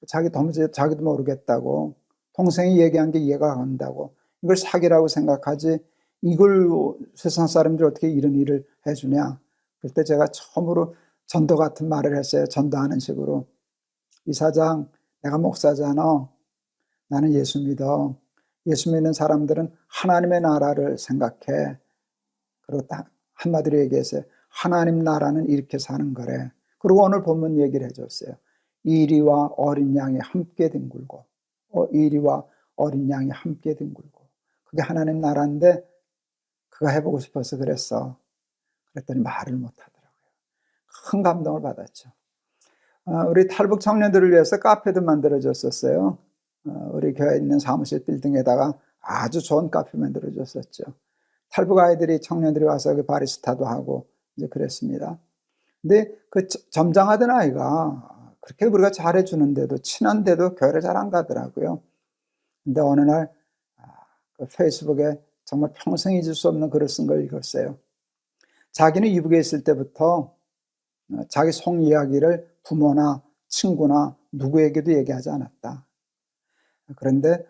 자기도 모르겠다고. 동생이 얘기한 게 이해가 안 간다고. 이걸 사기라고 생각하지 이걸 세상 사람들이 어떻게 이런 일을 해주냐. 그때 제가 처음으로 전도 같은 말을 했어요. 전도하는 식으로. 이 사장, 내가 목사잖아. 나는 예수 믿어. 예수 믿는 사람들은 하나님의 나라를 생각해. 그리고 딱 한마디로 얘기했어요. 하나님 나라는 이렇게 사는 거래. 그리고 오늘 본문 얘기를 해줬어요. 이리와 어린 양이 함께 뒹굴고 이리와 어린 양이 함께 뒹굴고 그게 하나님 나라인데 그거 해보고 싶어서 그랬어. 그랬더니 말을 못하더라고요. 큰 감동을 받았죠. 우리 탈북 청년들을 위해서 카페도 만들어줬었어요. 우리 교회에 있는 사무실 빌딩에다가 아주 좋은 카페 만들어줬었죠. 탈북 아이들이 청년들이 와서 그 바리스타도 하고 이제 그랬습니다. 근데 그 점장하던 아이가 그렇게 우리가 잘해주는데도 친한데도 교회를 잘 안 가더라고요. 근데 어느 날 그 페이스북에 정말 평생 잊을 수 없는 글을 쓴 걸 읽었어요. 자기는 이북에 있을 때부터 자기 속 이야기를 부모나 친구나 누구에게도 얘기하지 않았다. 그런데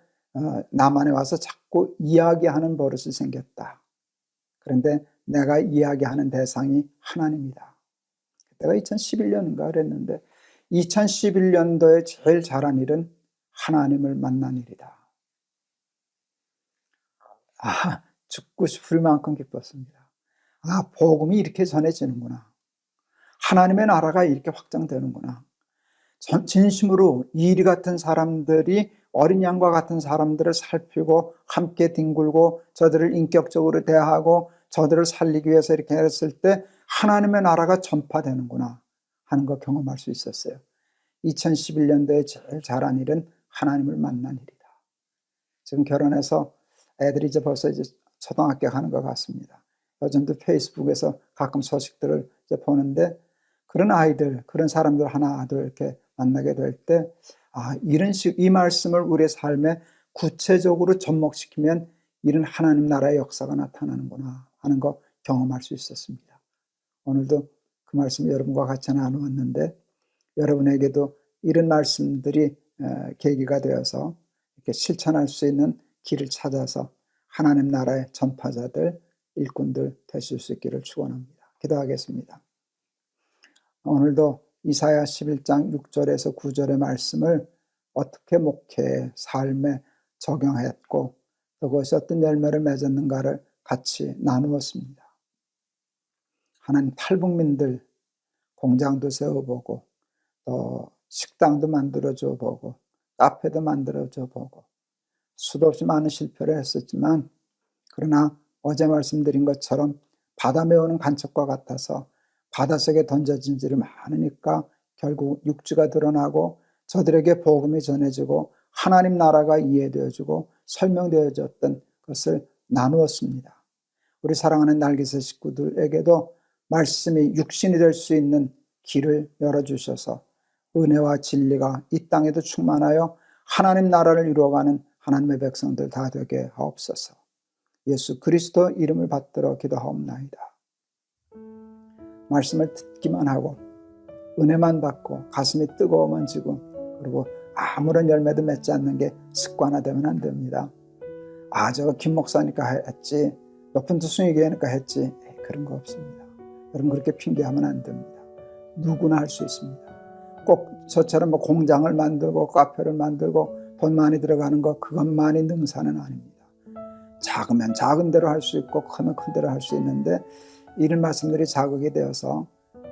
남한에 와서 자꾸 이야기하는 버릇이 생겼다. 그런데 내가 이야기하는 대상이 하나님이다. 그때가 2011년인가 그랬는데 2011년도에 제일 잘한 일은 하나님을 만난 일이다. 죽고 싶을 만큼 기뻤습니다. 복음이 이렇게 전해지는구나. 하나님의 나라가 이렇게 확장되는구나. 진심으로 이리 같은 사람들이 어린 양과 같은 사람들을 살피고 함께 뒹굴고 저들을 인격적으로 대하고 저들을 살리기 위해서 이렇게 했을 때 하나님의 나라가 전파되는구나 하는 거 경험할 수 있었어요. 2011년도에 제일 잘한 일은 하나님을 만난 일이다. 지금 결혼해서 애들이 이제 벌써 초등학교 가는 것 같습니다. 요즘도 페이스북에서 가끔 소식들을 이제 보는데 그런 아이들, 그런 사람들 하나 둘 이렇게 만나게 될 때 이 말씀을 우리의 삶에 구체적으로 접목시키면 이런 하나님 나라의 역사가 나타나는구나 하는 거 경험할 수 있었습니다. 오늘도 그 말씀을 여러분과 같이 나누었는데 여러분에게도 이런 말씀들이 계기가 되어서 이렇게 실천할 수 있는 길을 찾아서 하나님 나라의 전파자들, 일꾼들 되실 수 있기를 축원합니다. 기도하겠습니다. 오늘도 이사야 11장 6절에서 9절의 말씀을 어떻게 목회의 삶에 적용했고 그것이 어떤 열매를 맺었는가를 같이 나누었습니다. 하나님 탈북민들 공장도 세워보고 또 식당도 만들어줘 보고 카페도 만들어줘 보고 수도 없이 많은 실패를 했었지만 그러나 어제 말씀드린 것처럼 바다 메우는 간척과 같아서 바닷속에 던져진 질이 많으니까 결국 육지가 드러나고 저들에게 복음이 전해지고 하나님 나라가 이해되어지고 설명되어졌던 것을 나누었습니다. 우리 사랑하는 날개새 식구들에게도 말씀이 육신이 될 수 있는 길을 열어주셔서 은혜와 진리가 이 땅에도 충만하여 하나님 나라를 이루어가는 하나님의 백성들 다 되게 하옵소서. 예수 그리스도 이름을 받들어 기도하옵나이다. 말씀을 듣기만 하고 은혜만 받고 가슴이 뜨거워만 지고 그리고 아무런 열매도 맺지 않는 게 습관화되면 안 됩니다. 저거 김 목사니까 했지, 높은 투승이교회니까 했지, 그런 거 없습니다. 여러분 그렇게 핑계하면 안 됩니다. 누구나 할 수 있습니다. 꼭 저처럼 뭐 공장을 만들고 카페를 만들고 돈 많이 들어가는 거 그것만이 능사는 아닙니다. 작으면 작은 대로 할 수 있고 크면 큰 대로 할 수 있는데 이런 말씀들이 자극이 되어서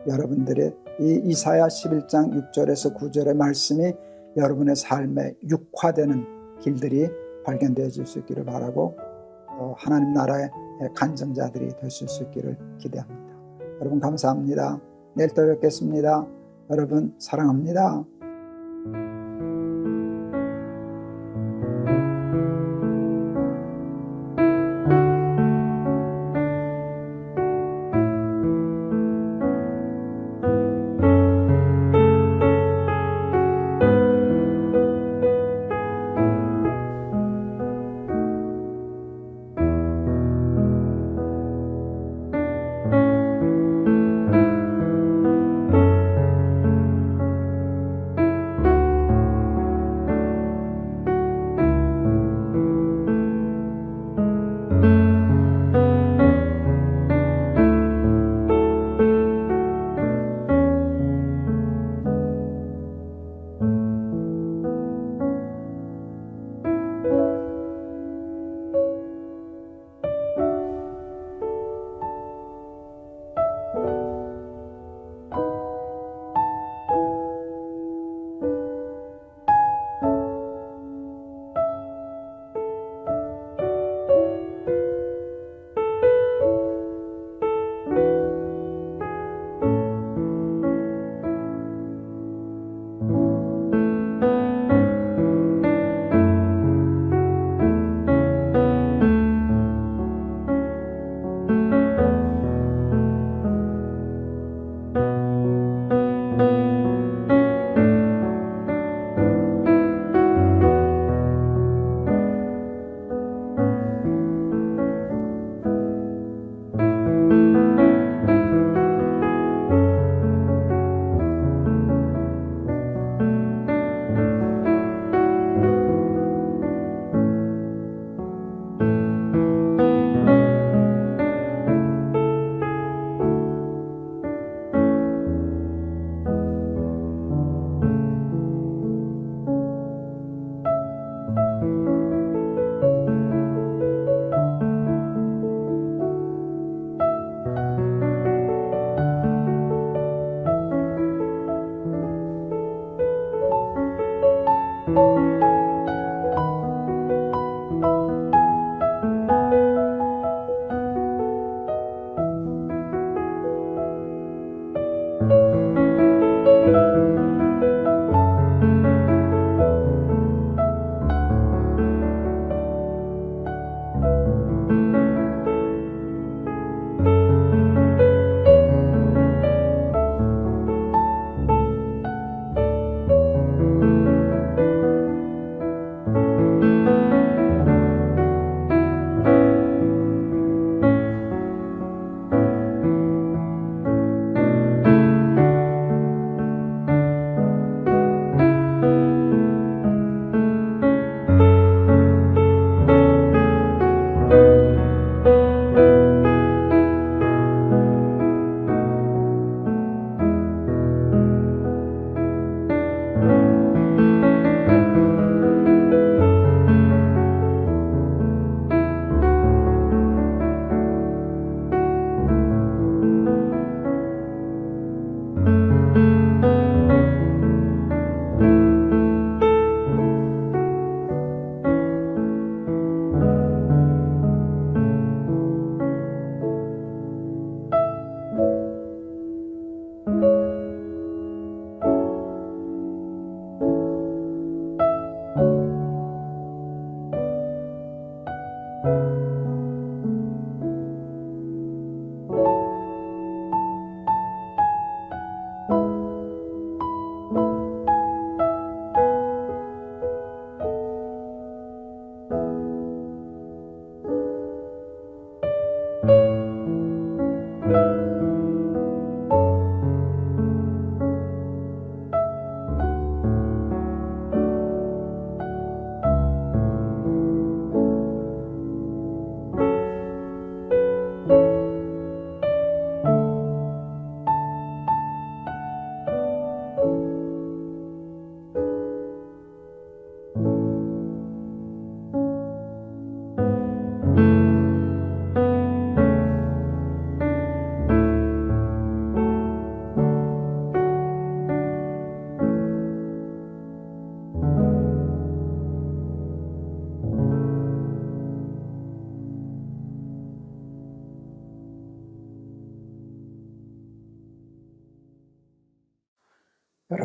여러분들의 이 이사야 11장 6절에서 9절의 말씀이 여러분의 삶에 육화되는 길들이 발견되어질 수 있기를 바라고 또 하나님 나라의 간증자들이 되실 수 있기를 기대합니다. 여러분 감사합니다. 내일 또 뵙겠습니다. 여러분 사랑합니다.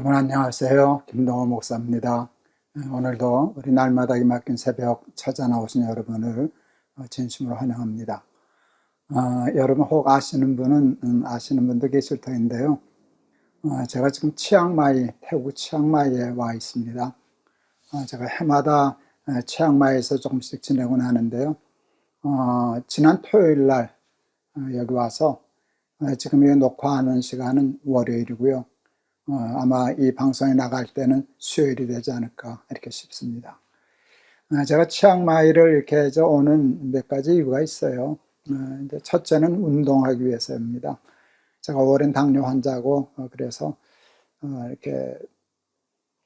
여러분 안녕하세요. 김동호 목사입니다. 오늘도 우리 날마다 맡긴 새벽 찾아 나오신 여러분을 진심으로 환영합니다. 여러분 혹 아시는 분은 아시는 분도 계실 터인데요. 제가 지금 태국 치앙마이에 와 있습니다. 제가 해마다 치앙마이에서 조금씩 지내곤 하는데요. 지난 토요일 날 여기 와서 지금 이 녹화하는 시간은 월요일이고요. 아마 이 방송에 나갈 때는 수요일이 되지 않을까 이렇게 싶습니다. 제가 치앙마이를 이렇게 오는 몇 가지 이유가 있어요. 첫째는 운동하기 위해서입니다. 제가 오랜 당뇨 환자고 그래서 이렇게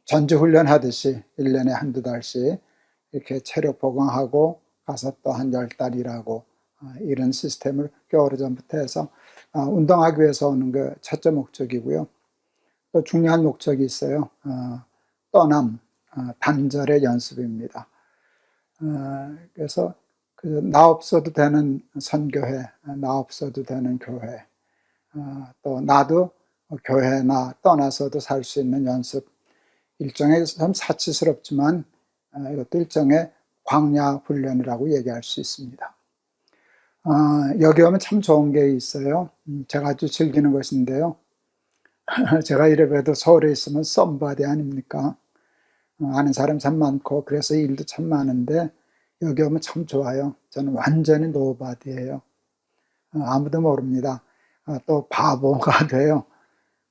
전지훈련 하듯이 1년에 한두 달씩 이렇게 체력 보강하고 가서 또 한 10달 일하고 이런 시스템을 꽤 오래전부터 해서 운동하기 위해서 오는 게 첫째 목적이고요. 또 중요한 목적이 있어요. 떠남, 단절의 연습입니다. 그래서 나 없어도 되는 선교회, 나 없어도 되는 교회, 또 나도 교회나 떠나서도 살 수 있는 연습, 일종의 좀 사치스럽지만 이것도 일종의 광야 훈련이라고 얘기할 수 있습니다. 여기 오면 참 좋은 게 있어요. 제가 아주 즐기는 것인데요. 제가 이래봬도 서울에 있으면 썸바디 아닙니까? 아는 사람 참 많고 그래서 일도 참 많은데 여기 오면 참 좋아요. 저는 완전히 노바디예요. 아무도 모릅니다. 또 바보가 돼요.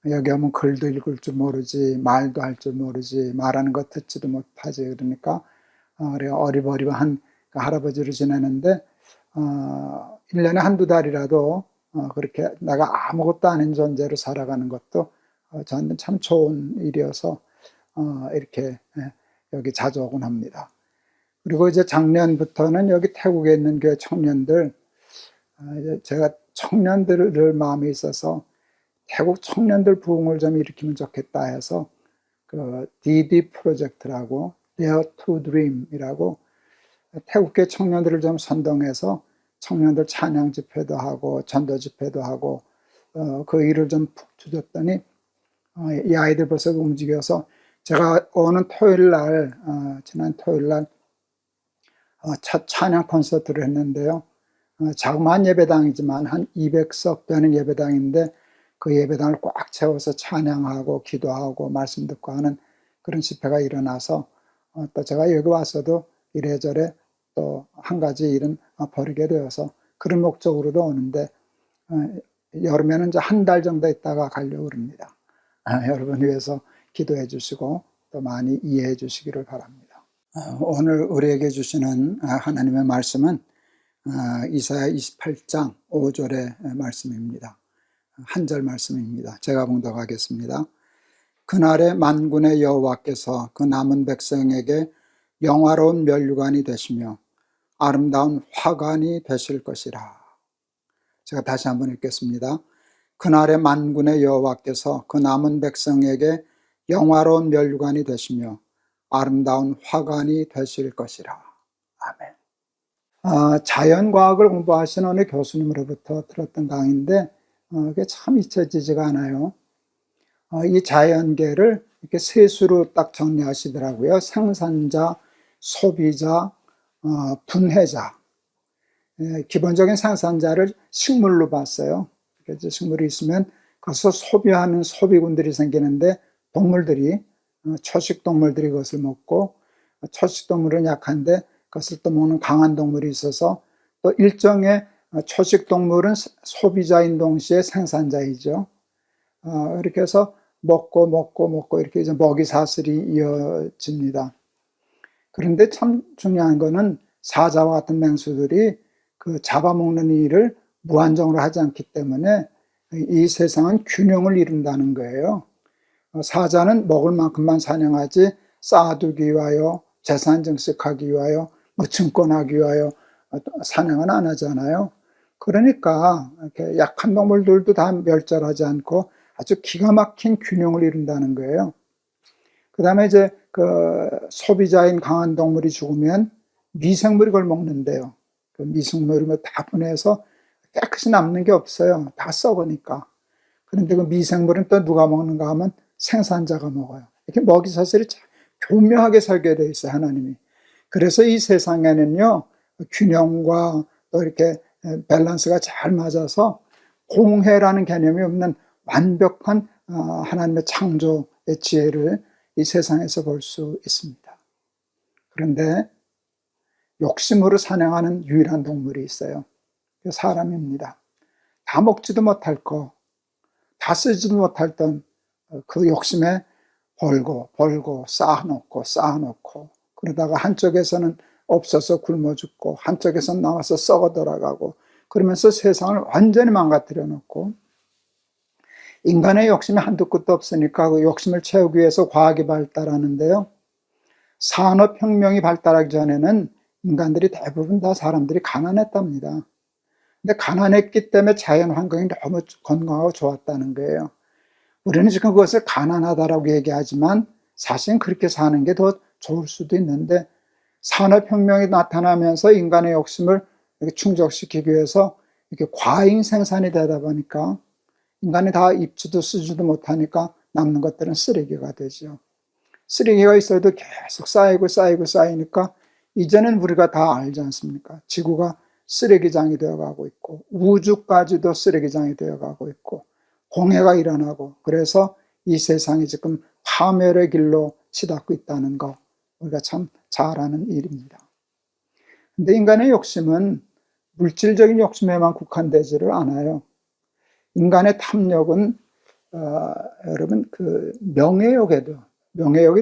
여기 오면 글도 읽을 줄 모르지, 말도 할 줄 모르지, 말하는 거 듣지도 못하지. 그러니까 어리버리한 할아버지로 지내는데 1년에 한두 달이라도 그렇게 내가 아무것도 아닌 존재로 살아가는 것도 저한테는 참 좋은 일이어서 이렇게 여기 자주 오곤 합니다. 그리고 이제 작년부터는 여기 태국에 있는 교회 청년들, 제가 청년들을 마음에 있어서 태국 청년들 부흥을 좀 일으키면 좋겠다 해서 그 DD 프로젝트라고 Dare to Dream이라고 태국계 청년들을 좀 선동해서 청년들 찬양 집회도 하고 전도 집회도 하고 그 일을 좀 푹 주셨더니 이 아이들 벌써 움직여서 제가 오는 토요일 날 지난 토요일 날 첫 찬양 콘서트를 했는데요. 자그마한 예배당이지만 한 200석 되는 예배당인데 그 예배당을 꽉 채워서 찬양하고 기도하고 말씀 듣고 하는 그런 집회가 일어나서 또 제가 여기 와서도 이래저래 또 한 가지 일은 벌이게 되어서 그런 목적으로도 오는데 여름에는 이제 한 달 정도 있다가 가려고 합니다. 여러분 위해서 기도해 주시고 또 많이 이해해 주시기를 바랍니다. 오늘 우리에게 주시는 하나님의 말씀은 이사야 28장 5절의 말씀입니다. 한 절 말씀입니다. 제가 봉독하겠습니다. 그날에 만군의 여호와께서 그 남은 백성에게 영화로운 면류관이 되시며 아름다운 화관이 되실 것이라. 제가 다시 한번 읽겠습니다. 그날에 만군의 여호와께서 그 남은 백성에게 영화로운 면류관이 되시며 아름다운 화관이 되실 것이라. 아멘. 자연과학을 공부하시는 어느 교수님으로부터 들었던 강의인데 그게 참 잊혀지지가 않아요. 이 자연계를 이렇게 세 수로 딱 정리하시더라고요. 생산자, 소비자, 분해자. 기본적인 생산자를 식물로 봤어요. 그래서 식물이 있으면 거기서 소비하는 소비군들이 생기는데 동물들이 초식동물들이 그것을 먹고 초식동물은 약한데 그것을 또 먹는 강한 동물이 있어서 또 일종의 초식동물은 소비자인 동시에 생산자이죠. 이렇게 해서 먹고 이렇게 이제 먹이 사슬이 이어집니다. 그런데 참 중요한 거는 사자와 같은 맹수들이 그 잡아먹는 일을 무한정으로 하지 않기 때문에 이 세상은 균형을 이룬다는 거예요. 사자는 먹을 만큼만 사냥하지 쌓아두기 위하여 재산 증식하기 위하여 증권하기 위하여 사냥은 안 하잖아요. 그러니까 이렇게 약한 동물들도 다 멸절하지 않고 아주 기가 막힌 균형을 이룬다는 거예요. 그 다음에 이제 그 소비자인 강한 동물이 죽으면 미생물이 그걸 먹는데요. 그 미생물이 다 분해해서 깨끗이 남는 게 없어요. 다 썩으니까. 그런데 그 미생물은 또 누가 먹는가 하면 생산자가 먹어요. 이렇게 먹이 사슬이 교묘하게 설계되어 있어요, 하나님이. 그래서 이 세상에는요, 균형과 또 이렇게 밸런스가 잘 맞아서 공해라는 개념이 없는 완벽한 하나님의 창조의 지혜를 이 세상에서 볼 수 있습니다. 그런데 욕심으로 사냥하는 유일한 동물이 있어요. 그 사람입니다. 다 먹지도 못할 거, 다 쓰지도 못할 그 욕심에 벌고 쌓아놓고 그러다가 한쪽에서는 없어서 굶어 죽고 한쪽에서는 나와서 썩어 돌아가고 그러면서 세상을 완전히 망가뜨려 놓고, 인간의 욕심이 한두 끝도 없으니까 그 욕심을 채우기 위해서 과학이 발달하는데요, 산업혁명이 발달하기 전에는 인간들이 대부분 다 사람들이 가난했답니다. 근데 가난했기 때문에 자연 환경이 너무 건강하고 좋았다는 거예요. 우리는 지금 그것을 가난하다라고 얘기하지만 사실은 그렇게 사는 게 더 좋을 수도 있는데, 산업혁명이 나타나면서 인간의 욕심을 이렇게 충족시키기 위해서 이렇게 과잉 생산이 되다 보니까 인간이 다 입지도 쓰지도 못하니까 남는 것들은 쓰레기가 되죠. 쓰레기가 있어도 계속 쌓이니까 이제는 우리가 다 알지 않습니까? 지구가 쓰레기장이 되어가고 있고 우주까지도 쓰레기장이 되어가고 있고 공해가 일어나고, 그래서 이 세상이 지금 파멸의 길로 치닫고 있다는 거 우리가 참 잘 아는 일입니다. 근데 인간의 욕심은 물질적인 욕심에만 국한되지를 않아요. 인간의 탐욕은 여러분 그 명예욕이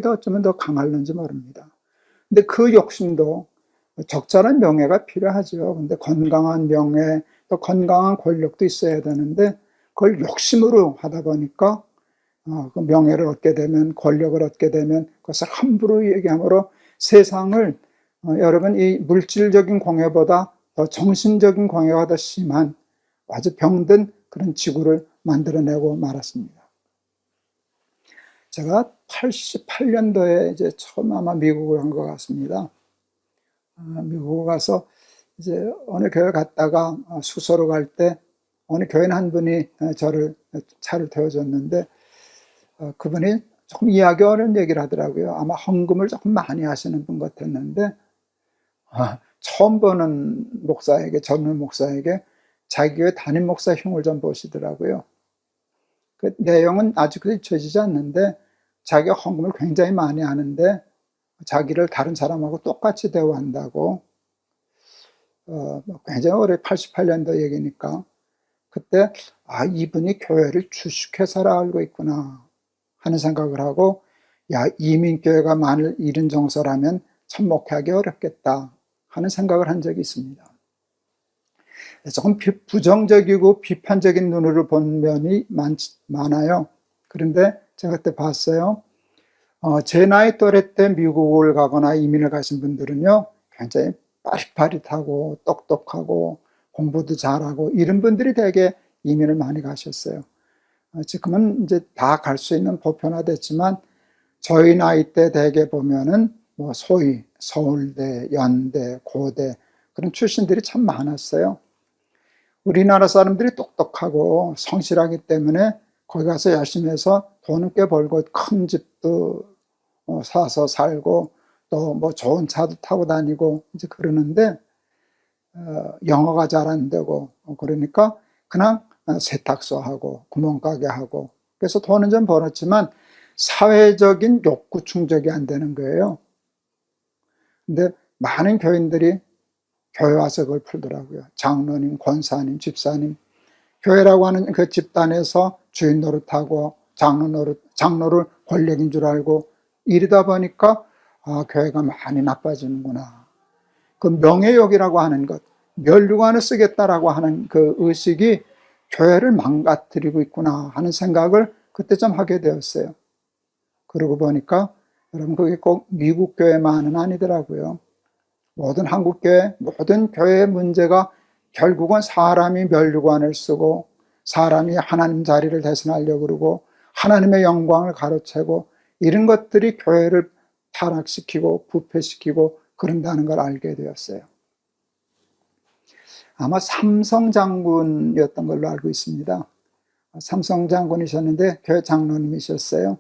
더 어쩌면 더 강할는지 모릅니다. 근데 그 욕심도 적절한 명예가 필요하죠. 근데 건강한 명예, 또 건강한 권력도 있어야 되는데 그걸 욕심으로 하다 보니까 그 명예를 얻게 되면, 권력을 얻게 되면 그것을 함부로 얘기함으로 세상을 여러분 이 물질적인 공해보다 더 정신적인 공해가 더 심한 아주 병든 그런 지구를 만들어내고 말았습니다. 제가 88년도에 이제 처음 아마 미국을 간 것 같습니다. 미국 가서 이제 어느 교회 갔다가 수소로 갈 때 어느 교인 한 분이 저를 차를 태워줬는데 그분이 조금 이해하기 어려운 얘기를 하더라고요. 아마 헌금을 조금 많이 하시는 분 같았는데 처음 보는 목사에게, 젊은 목사에게 자기 교회 담임 목사 흉을 좀 보시더라고요. 그 내용은 아직도 잊혀지지 않는데 자기가 헌금을 굉장히 많이 하는데 자기를 다른 사람하고 똑같이 대우한다고, 굉장히 오래 88년도 얘기니까 그때 이분이 교회를 주식회사라 알고 있구나 하는 생각을 하고, 이민교회가 만일 이런 정서라면 참 목회하기 어렵겠다 하는 생각을 한 적이 있습니다. 조금 부정적이고 비판적인 눈으로 본 면이 많아요. 그런데 제가 그때 봤어요. 제 나이 또래 때 미국을 가거나 이민을 가신 분들은요, 굉장히 빠릿빠릿하고 똑똑하고 공부도 잘하고 이런 분들이 되게 이민을 많이 가셨어요. 지금은 이제 다 갈 수 있는 보편화됐지만 저희 나이 때 대개 보면은 뭐 소위 서울대, 연대, 고대 그런 출신들이 참 많았어요. 우리나라 사람들이 똑똑하고 성실하기 때문에 거기 가서 열심히 해서 돈은 꽤 벌고 큰 집도 사서 살고 또 뭐 좋은 차도 타고 다니고 이제 그러는데 영어가 잘 안 되고 그러니까 그냥 세탁소 하고 구멍가게 하고, 그래서 돈은 좀 벌었지만 사회적인 욕구 충족이 안 되는 거예요. 근데 많은 교인들이 교회 와서 그걸 풀더라고요. 장로님, 권사님, 집사님, 교회라고 하는 그 집단에서 주인 노릇하고 장로를 권력인 줄 알고 이러다 보니까 교회가 많이 나빠지는구나. 그 명예욕이라고 하는 것, 면류관을 쓰겠다라고 하는 그 의식이 교회를 망가뜨리고 있구나 하는 생각을 그때 좀 하게 되었어요. 그러고 보니까 여러분 그게 꼭 미국 교회만은 아니더라고요. 모든 한국 교회, 모든 교회의 문제가 결국은 사람이 면류관을 쓰고 사람이 하나님 자리를 대신하려고 그러고 하나님의 영광을 가로채고 이런 것들이 교회를 타락시키고 부패시키고 그런다는 걸 알게 되었어요. 아마 삼성 장군이었던 걸로 알고 있습니다. 삼성 장군이셨는데 교회 장로님이셨어요.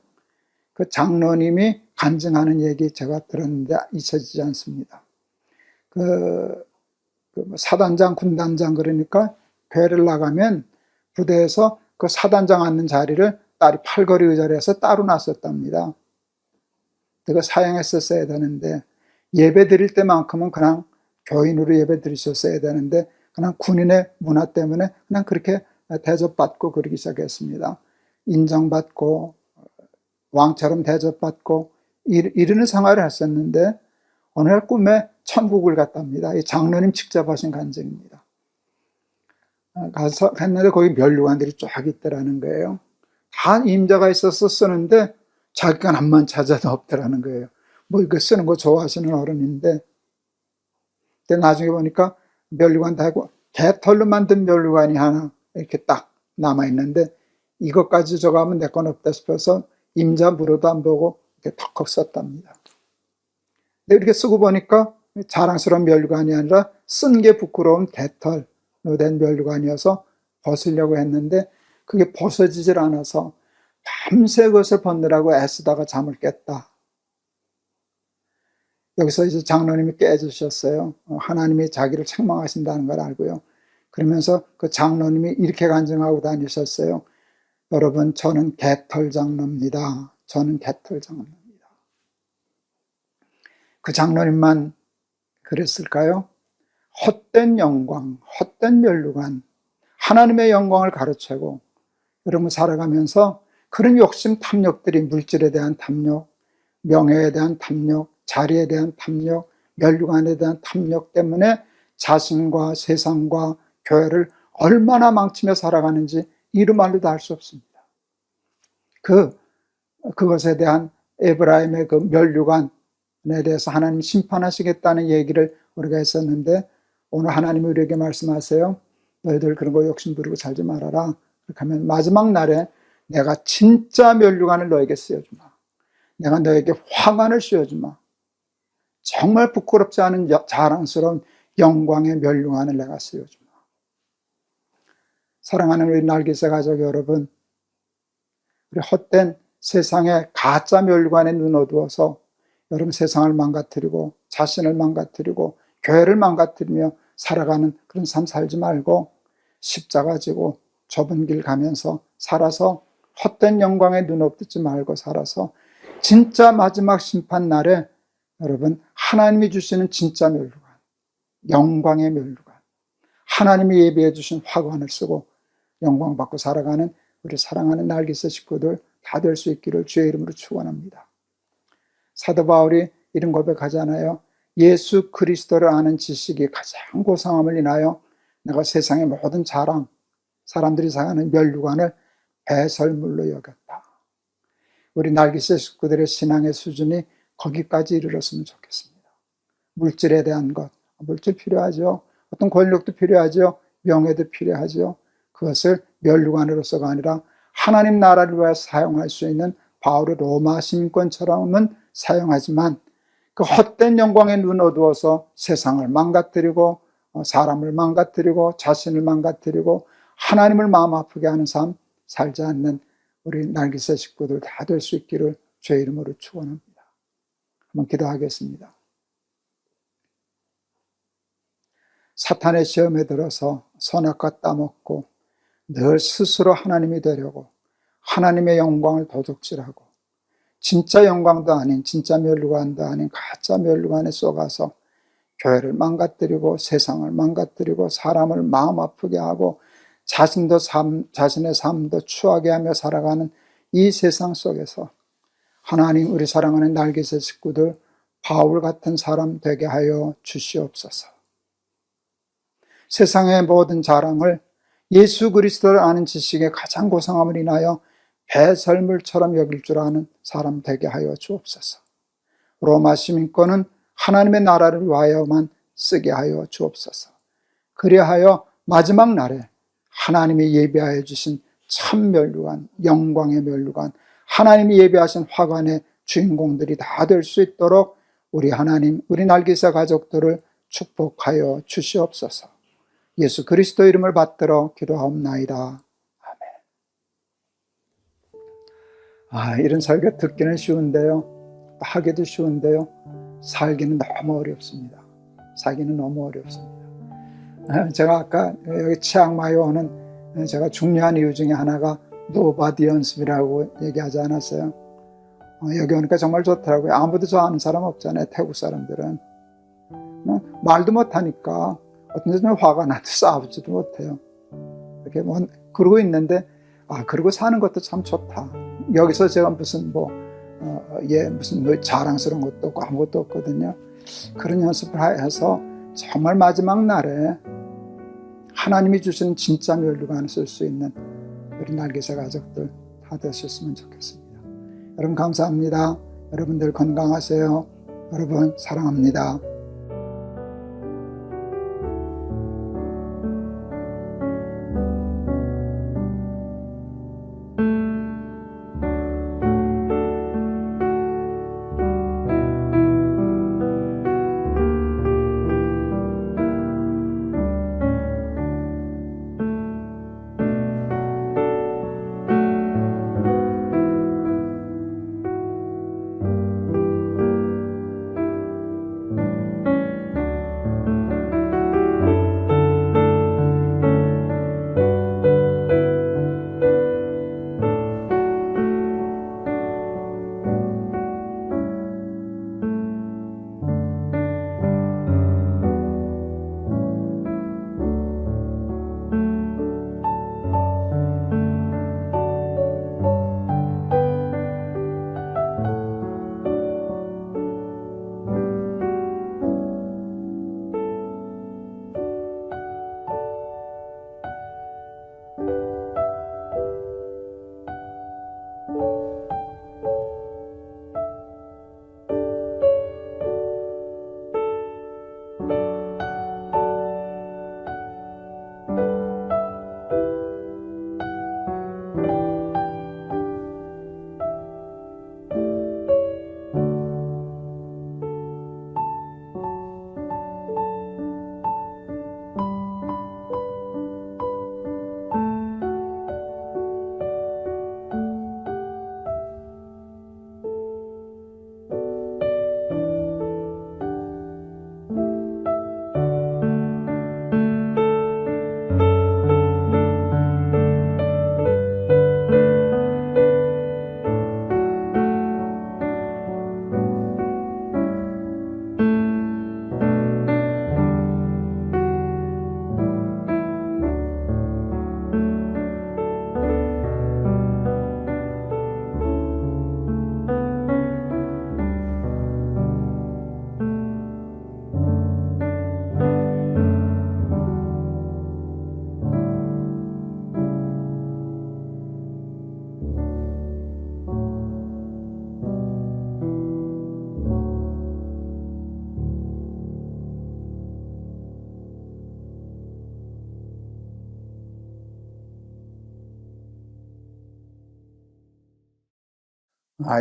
그 장로님이 간증하는 얘기 제가 들었는데 잊혀지지 않습니다. 그 사단장, 군단장 그러니까 교회를 나가면 부대에서 그 사단장 앉는 자리를 딸이 팔걸이 의자로 해서 따로 놨었답니다. 그거 사용했었어야 되는데 예배 드릴 때만큼은 그냥 교인으로 예배 드리셨어야 되는데 그냥 군인의 문화 때문에 그냥 그렇게 대접받고 그러기 시작했습니다. 인정받고 왕처럼 대접받고 이러는 생활을 했었는데 어느 날 꿈에 천국을 갔답니다. 이 장로님 직접 하신 간증입니다. 가서 했는데 거기 면류관들이 쫙 있더라는 거예요. 다 임자가 있어서 쓰는데 자기가 남만 찾아도 없더라는 거예요. 뭐 이거 쓰는 거 좋아하시는 어른인데 근데 나중에 보니까 면류관 다 하고 개털로 만든 면류관이 하나 이렇게 딱 남아있는데 이것까지 저거 하면 내 건 없다 싶어서 임자 물어도 안 보고 이렇게 턱턱 썼답니다. 근데 이렇게 쓰고 보니까 자랑스러운 면류관이 아니라 쓴 게 부끄러운 개털로 된 면류관이어서 벗으려고 했는데 그게 벗어지질 않아서 밤새 그것을 벗느라고 애쓰다가 잠을 깼다. 여기서 이제 장로님이 깨주셨어요. 하나님이 자기를 책망하신다는 걸 알고요. 그러면서 그 장로님이 이렇게 간증하고 다니셨어요. 여러분, 저는 개털 장로입니다. 저는 개털 장로입니다. 그 장로님만 그랬을까요? 헛된 영광, 헛된 면류관, 하나님의 영광을 가로채고 여러분 살아가면서 그런 욕심 탐욕들이 물질에 대한 탐욕, 명예에 대한 탐욕, 자리에 대한 탐욕, 면류관에 대한 탐욕 때문에 자신과 세상과 교회를 얼마나 망치며 살아가는지 이루 말로도 알 수 없습니다. 그것에 대한 에브라임의 그 면류관에 대해서 하나님 심판하시겠다는 얘기를 우리가 했었는데 오늘 하나님이 우리에게 말씀하세요. 너희들 그런 거 욕심 부리고 살지 말아라. 그렇게 하면 마지막 날에 내가 진짜 면류관을 너에게 씌워주마. 내가 너에게 화관을 씌워주마. 정말 부끄럽지 않은 자랑스러운 영광의 면류관을 내가 씌워주마. 사랑하는 우리 날개새 가족 여러분, 우리 헛된 세상의 가짜 면류관에 눈 어두워서 여러분 세상을 망가뜨리고 자신을 망가뜨리고 교회를 망가뜨리며 살아가는 그런 삶 살지 말고 십자가 지고 좁은 길 가면서 살아서 헛된 영광에 눈 업듣지 말고 살아서 진짜 마지막 심판 날에 여러분 하나님이 주시는 진짜 면류관, 영광의 면류관, 하나님이 예비해 주신 화관을 쓰고 영광 받고 살아가는 우리 사랑하는 날개새 식구들 다 될 수 있기를 주의 이름으로 축원합니다. 사도 바울이 이런 고백하잖아요. 예수 그리스도를 아는 지식이 가장 고상함을 인하여 내가 세상의 모든 자랑, 사람들이 생각하는 면류관을 배설물로 여겼다. 우리 날개새 식구들의 신앙의 수준이 거기까지 이르렀으면 좋겠습니다. 물질에 대한 것, 물질 필요하죠. 어떤 권력도 필요하죠. 명예도 필요하죠. 그것을 면류관으로서가 아니라 하나님 나라를 위해 사용할 수 있는 바울의 로마 시민권처럼은 사용하지만 그 헛된 영광에 눈 어두워서 세상을 망가뜨리고 사람을 망가뜨리고 자신을 망가뜨리고 하나님을 마음 아프게 하는 삶 살지 않는 우리 날개새 식구들 다 될 수 있기를 주의 이름으로 축원합니다. 한번 기도하겠습니다. 사탄의 시험에 들어서 선악과 따먹고 늘 스스로 하나님이 되려고 하나님의 영광을 도둑질하고 진짜 영광도 아닌 진짜 면류관도 아닌 가짜 면류관에 쏘가서 교회를 망가뜨리고 세상을 망가뜨리고 사람을 마음 아프게 하고 자신의 삶도 추하게 하며 살아가는 이 세상 속에서 하나님 우리 사랑하는 날개새 식구들 바울 같은 사람 되게 하여 주시옵소서. 세상의 모든 자랑을 예수 그리스도를 아는 지식의 가장 고상함을 인하여 배설물처럼 여길 줄 아는 사람 되게 하여 주옵소서. 로마 시민권은 하나님의 나라를 위하여만 쓰게 하여 주옵소서. 그리하여 마지막 날에 하나님이 예비하여 주신 참 면류관, 영광의 면류관, 하나님이 예비하신 화관의 주인공들이 다 될 수 있도록 우리 하나님, 우리 날개새 가족들을 축복하여 주시옵소서. 예수 그리스도 이름을 받들어 기도하옵나이다. 이런 설교 듣기는 쉬운데요, 하기도 쉬운데요, 살기는 너무 어렵습니다. 살기는 너무 어렵습니다. 제가 아까 여기 치앙마이 오는 제가 중요한 이유 중에 하나가 노바디 연습이라고 얘기하지 않았어요? 여기 오니까 정말 좋더라고요. 아무도 저 아는 사람 없잖아요. 태국 사람들은 말도 못하니까 어떤 점에 화가 나도 싸우지도 못해요. 이렇게 그러고 있는데 그러고 사는 것도 참 좋다. 여기서 제가 무슨 무슨 자랑스러운 것도 없고 아무것도 없거든요. 그런 연습을 해서 정말 마지막 날에 하나님이 주시는 진짜 멸류관을 쓸 수 있는 우리 날개새 가족들 다 되셨으면 좋겠습니다. 여러분 감사합니다. 여러분들 건강하세요. 여러분 사랑합니다.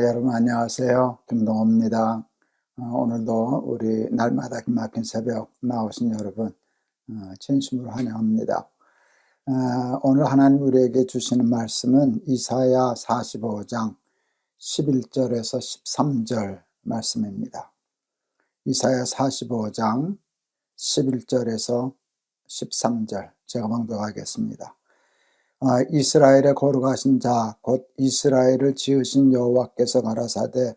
여러분 안녕하세요. 김동호입니다. 오늘도 우리 날마다 기막힌 새벽 나오신 여러분 진심으로 환영합니다. 오늘 하나님 우리에게 주시는 말씀은 이사야 45장 11절에서 13절 말씀입니다. 이사야 45장 11절에서 13절 제가 봉독하겠습니다. 이스라엘의 거룩하신 자 곧 이스라엘을 지으신 여호와께서 가라사대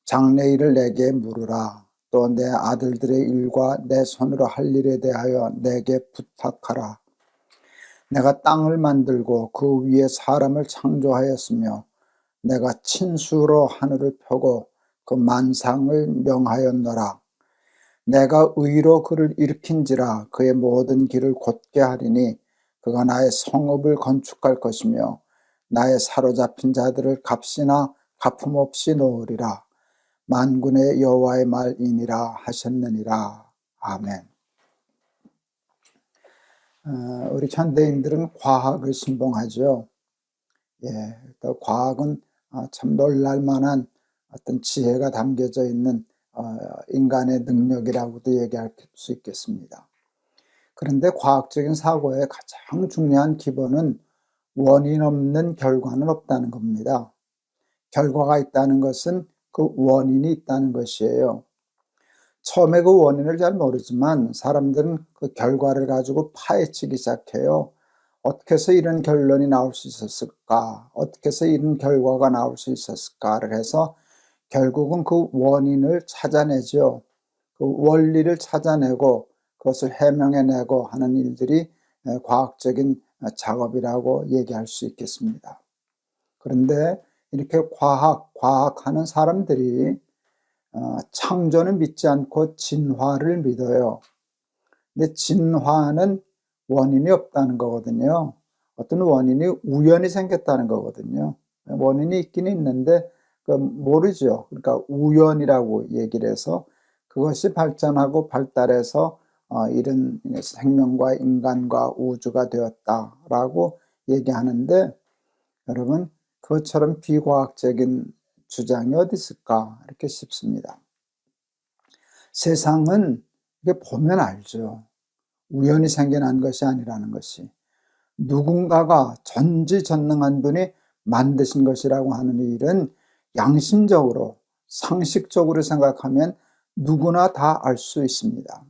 장래일을 내게 물으라. 또 내 아들들의 일과 내 손으로 할 일에 대하여 내게 부탁하라. 내가 땅을 만들고 그 위에 사람을 창조하였으며 내가 친수로 하늘을 펴고 그 만상을 명하였노라. 내가 의로 그를 일으킨지라 그의 모든 길을 곧게 하리니 그가 나의 성읍을 건축할 것이며 나의 사로잡힌 자들을 값이나 갚음없이 놓으리라. 만군의 여호와의 말이니라 하셨느니라. 아멘. 우리 현대인들은 과학을 신봉하죠. 또 과학은 참 놀랄만한 어떤 지혜가 담겨져 있는 인간의 능력이라고도 얘기할 수 있겠습니다. 그런데 과학적인 사고의 가장 중요한 기본은 원인 없는 결과는 없다는 겁니다. 결과가 있다는 것은 그 원인이 있다는 것이에요. 처음에 그 원인을 잘 모르지만 사람들은 그 결과를 가지고 파헤치기 시작해요. 어떻게 해서 이런 결론이 나올 수 있었을까? 어떻게 해서 이런 결과가 나올 수 있었을까를 해서 결국은 그 원인을 찾아내죠. 그 원리를 찾아내고 그것을 해명해내고 하는 일들이 과학적인 작업이라고 얘기할 수 있겠습니다. 그런데 이렇게 과학하는 사람들이 창조는 믿지 않고 진화를 믿어요. 근데 진화는 원인이 없다는 거거든요. 어떤 원인이 우연히 생겼다는 거거든요. 원인이 있긴 있는데 모르죠. 그러니까 우연이라고 얘기를 해서 그것이 발전하고 발달해서 이런 생명과 인간과 우주가 되었다라고 얘기하는데, 여러분, 그것처럼 비과학적인 주장이 어디 있을까 이렇게 싶습니다. 세상은 이게 보면 알죠. 우연히 생겨난 것이 아니라는 것이. 누군가가 전지전능한 분이 만드신 것이라고 하는 일은 양심적으로 상식적으로 생각하면 누구나 다 알 수 있습니다.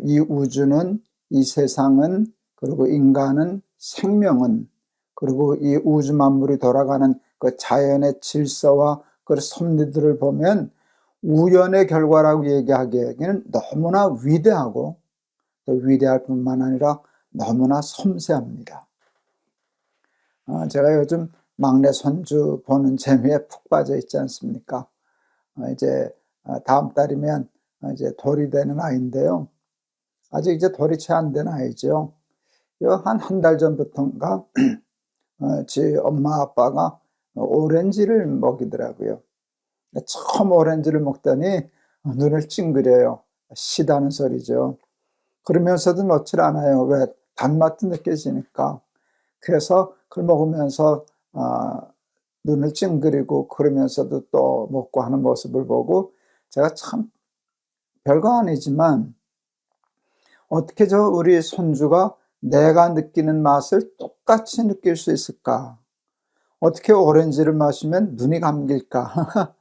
이 우주는, 이 세상은, 그리고 인간은, 생명은, 그리고 이 우주 만물이 돌아가는 그 자연의 질서와 그 섭리들을 보면 우연의 결과라고 얘기하기에는 너무나 위대하고, 또 위대할 뿐만 아니라 너무나 섬세합니다. 제가 요즘 막내 손주 보는 재미에 푹 빠져 있지 않습니까? 이제 다음 달이면 이제 돌이 되는 아이인데요. 아직 이제 돌이 채 안 된 아이죠. 한 달 전부터인가 제 엄마 아빠가 오렌지를 먹이더라고요. 처음 오렌지를 먹더니 눈을 찡그려요. 시다는 소리죠. 그러면서도 놓질 않아요. 왜? 단맛도 느껴지니까. 그래서 그걸 먹으면서 눈을 찡그리고 그러면서도 또 먹고 하는 모습을 보고 제가 참 별거 아니지만 어떻게 우리 손주가 내가 느끼는 맛을 똑같이 느낄 수 있을까? 어떻게 오렌지를 마시면 눈이 감길까?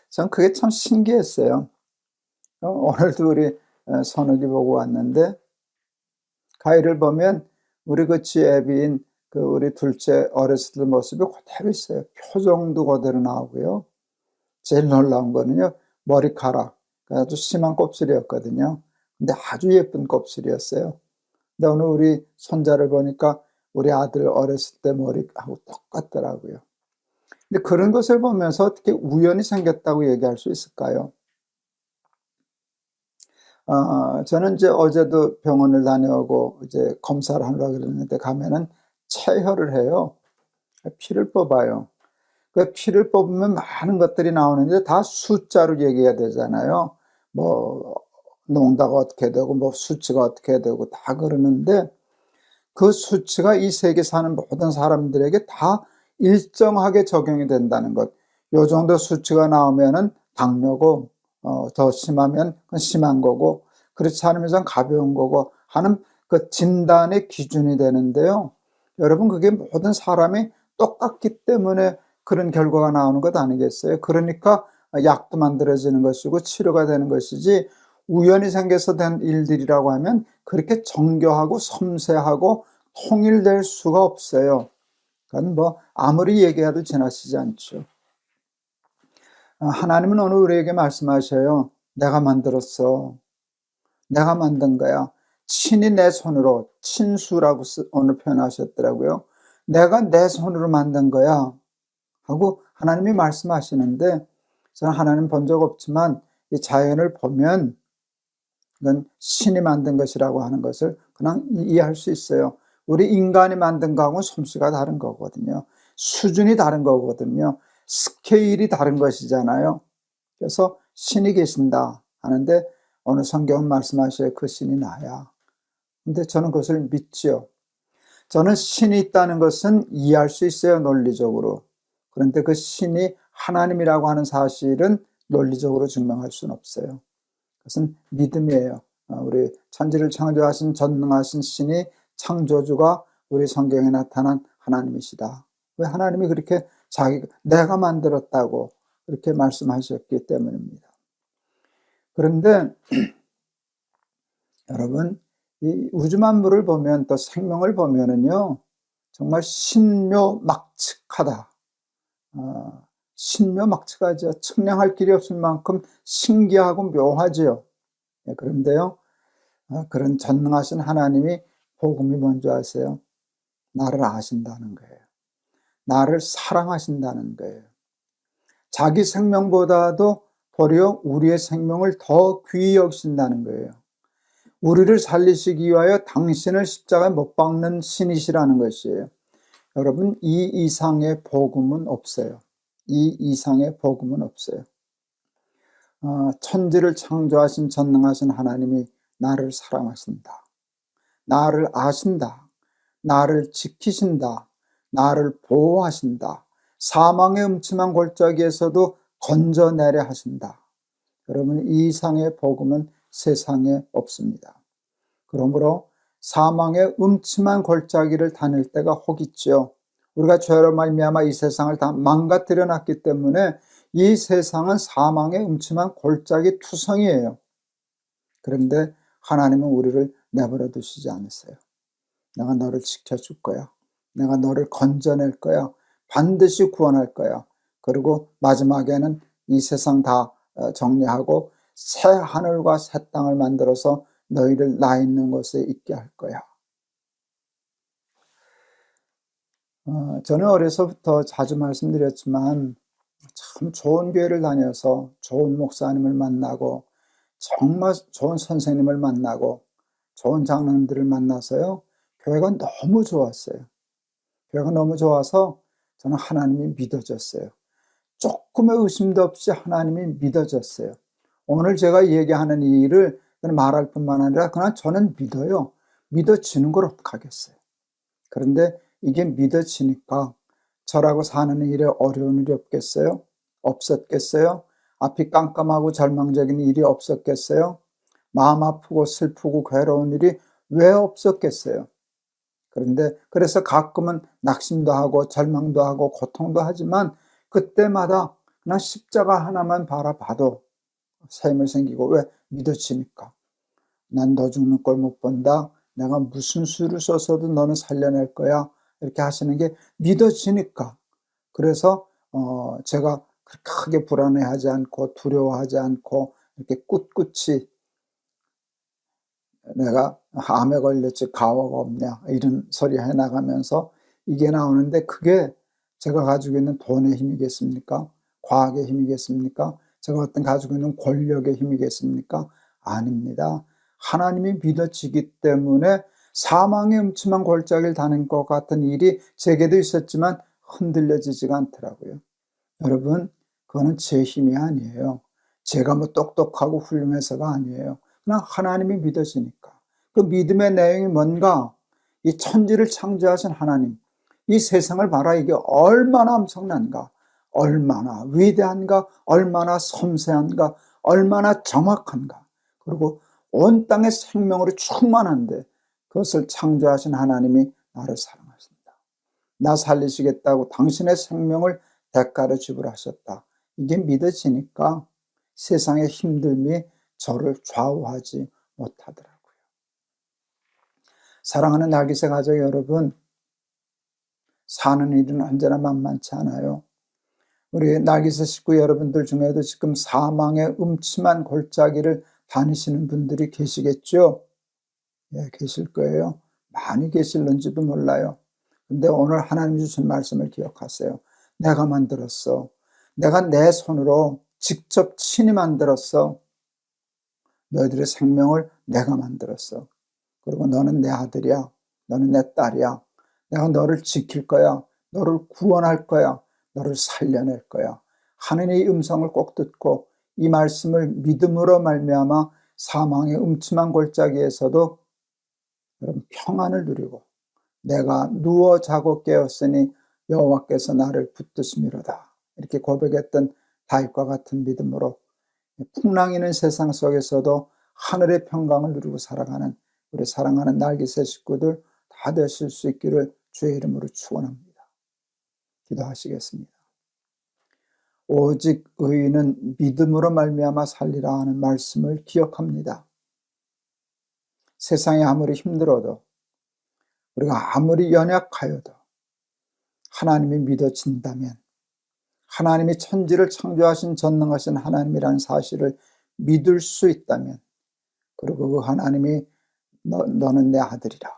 전 그게 참 신기했어요. 오늘도 우리 선욱이 보고 왔는데 가위를 보면 우리 그 지애비인 그 우리 둘째 어렸을 때 모습이 그대로 있어요. 표정도 그대로 나오고요. 제일 놀라운 거는요, 머리카락. 아주 심한 곱슬이었거든요. 근데 아주 예쁜 곱슬이었어요. 근데 오늘 우리 손자를 보니까 우리 아들 어렸을 때 머리하고 똑같더라고요. 근데 그런 것을 보면서 어떻게 우연히 생겼다고 얘기할 수 있을까요? 저는 이제 어제도 병원을 다녀오고 이제 검사를 하려고 그랬는데 가면은 체혈을 해요. 피를 뽑아요. 그 피를 뽑으면 많은 것들이 나오는데 다 숫자로 얘기해야 되잖아요. 뭐 농도가 어떻게 되고 뭐 수치가 어떻게 되고 다 그러는데 그 수치가 이 세계 사는 모든 사람들에게 다 일정하게 적용이 된다는 것. 요 정도 수치가 나오면은 당뇨고, 더 심하면 그건 심한 거고, 그렇지 않으면 좀 가벼운 거고 하는 그 진단의 기준이 되는데요. 여러분, 그게 모든 사람이 똑같기 때문에 그런 결과가 나오는 것 아니겠어요? 그러니까 약도 만들어지는 것이고 치료가 되는 것이지, 우연히 생겨서 된 일들이라고 하면 그렇게 정교하고 섬세하고 통일될 수가 없어요. 그건 뭐 아무리 얘기해도 지나치지 않죠. 하나님은 오늘 우리에게 말씀하셔요. 내가 만들었어. 내가 만든 거야. 친히 내 손으로, 친수라고 오늘 표현하셨더라고요. 내가 내 손으로 만든 거야 하고 하나님이 말씀하시는데, 저는 하나님 본 적 없지만 이 자연을 보면 이건 신이 만든 것이라고 하는 것을 그냥 이해할 수 있어요. 우리 인간이 만든 거하고는 솜씨가 다른 거거든요. 수준이 다른 거거든요. 스케일이 다른 것이잖아요. 그래서 신이 계신다 하는데 오늘 성경은 말씀하셔요. 그 신이 나야. 근데 저는 그것을 믿지요. 저는 신이 있다는 것은 이해할 수 있어요, 논리적으로. 그런데 그 신이 하나님이라고 하는 사실은 논리적으로 증명할 수는 없어요. 그것은 믿음이에요. 우리 천지를 창조하신 전능하신 신이 창조주가 우리 성경에 나타난 하나님이시다. 왜 하나님이 그렇게 내가 만들었다고 그렇게 말씀하셨기 때문입니다. 그런데 여러분, 이 우주 만물을 보면, 또 생명을 보면은요, 정말 신묘막측하다. 신묘막측하죠. 측량할 길이 없을 만큼 신기하고 묘하지요. 그런데요, 그런 전능하신 하나님이 복음이 뭔지 아세요? 나를 아신다는 거예요. 나를 사랑하신다는 거예요. 자기 생명보다도 도리어 우리의 생명을 더 귀히 여기신다는 거예요. 우리를 살리시기 위하여 당신을 십자가에 못 박는 신이시라는 것이에요. 여러분, 이 이상의 복음은 없어요. 이 이상의 복음은 없어요. 천지를 창조하신 전능하신 하나님이 나를 사랑하신다. 나를 아신다. 나를 지키신다. 나를 보호하신다. 사망의 음침한 골짜기에서도 건져내려 하신다. 여러분, 이 이상의 복음은 세상에 없습니다. 그러므로 사망의 음침한 골짜기를 다닐 때가 혹 있죠. 우리가 죄로 말미암아 이 세상을 다 망가뜨려 놨기 때문에 이 세상은 사망의 음침한 골짜기 투성이에요. 그런데 하나님은 우리를 내버려 두시지 않으세요. 내가 너를 지켜줄 거야. 내가 너를 건져낼 거야. 반드시 구원할 거야. 그리고 마지막에는 이 세상 다 정리하고 새 하늘과 새 땅을 만들어서 너희를 나 있는 곳에 있게 할 거야. 저는 어려서부터 자주 말씀드렸지만 참 좋은 교회를 다녀서 좋은 목사님을 만나고 정말 좋은 선생님을 만나고 좋은 장로님들을 만나서요, 교회가 너무 좋았어요. 교회가 너무 좋아서 저는 하나님이 믿어졌어요. 조금의 의심도 없이 하나님이 믿어졌어요. 오늘 제가 얘기하는 이 일을 말할 뿐만 아니라 그냥 저는 믿어요. 믿어지는 걸 어떡하겠어요. 그런데 이게 믿어지니까 저라고 사는 일에 어려운 일이 없겠어요? 없었겠어요? 앞이 깜깜하고 절망적인 일이 없었겠어요? 마음 아프고 슬프고 괴로운 일이 왜 없었겠어요? 그래서 가끔은 낙심도 하고 절망도 하고 고통도 하지만 그때마다 그냥 십자가 하나만 바라봐도 새 힘을 생기고, 왜? 믿어지니까. 난 너 죽는 꼴 못 본다. 내가 무슨 수를 써서도 너는 살려낼 거야. 이렇게 하시는 게 믿어지니까. 그래서 제가 크게 불안해하지 않고 두려워하지 않고 이렇게 꿋꿋이 내가 암에 걸렸지 가오가 없냐 이런 소리 해나가면서 이게 나오는데, 그게 제가 가지고 있는 돈의 힘이겠습니까? 과학의 힘이겠습니까? 제가 어떤 가지고 있는 권력의 힘이겠습니까? 아닙니다. 하나님이 믿어지기 때문에 사망의 음침한 골짜기를 다닌 것 같은 일이 제게도 있었지만 흔들려지지가 않더라고요. 여러분, 그거는 제 힘이 아니에요. 제가 뭐 똑똑하고 훌륭해서가 아니에요. 그냥 하나님이 믿어지니까. 그 믿음의 내용이 뭔가, 이 천지를 창조하신 하나님, 이 세상을 봐라, 이게 얼마나 엄청난가, 얼마나 위대한가, 얼마나 섬세한가, 얼마나 정확한가, 그리고 온 땅의 생명으로 충만한데 그것을 창조하신 하나님이 나를 사랑하신다. 나 살리시겠다고 당신의 생명을 대가로 지불하셨다. 이게 믿어지니까 세상의 힘듦이 저를 좌우하지 못하더라고요. 사랑하는 날기새 가족 여러분, 사는 일은 언제나 만만치 않아요. 우리 날기새 식구 여러분들 중에도 지금 사망의 음침한 골짜기를 다니시는 분들이 계시겠죠? 예, 계실 거예요. 많이 계실는지도 몰라요. 근데 오늘 하나님 주신 말씀을 기억하세요. 내가 만들었어. 내가 내 손으로 직접 친히 만들었어. 너희들의 생명을 내가 만들었어. 그리고 너는 내 아들이야. 너는 내 딸이야. 내가 너를 지킬 거야. 너를 구원할 거야. 너를 살려낼 거야. 하느님의 음성을 꼭 듣고 이 말씀을 믿음으로 말미암아 사망의 음침한 골짜기에서도 여러분 평안을 누리고, 내가 누워 자고 깨었으니 여호와께서 나를 붙드심이로다, 이렇게 고백했던 다윗과 같은 믿음으로 풍랑이는 세상 속에서도 하늘의 평강을 누리고 살아가는 우리 사랑하는 날기새 식구들 다 되실 수 있기를 주의 이름으로 축원합니다. 기도하시겠습니다. 오직 의인은 믿음으로 말미암아 살리라 하는 말씀을 기억합니다. 세상이 아무리 힘들어도, 우리가 아무리 연약하여도 하나님이 믿어진다면, 하나님이 천지를 창조하신 전능하신 하나님이라는 사실을 믿을 수 있다면, 그리고 그 하나님이 너는 내 아들이라,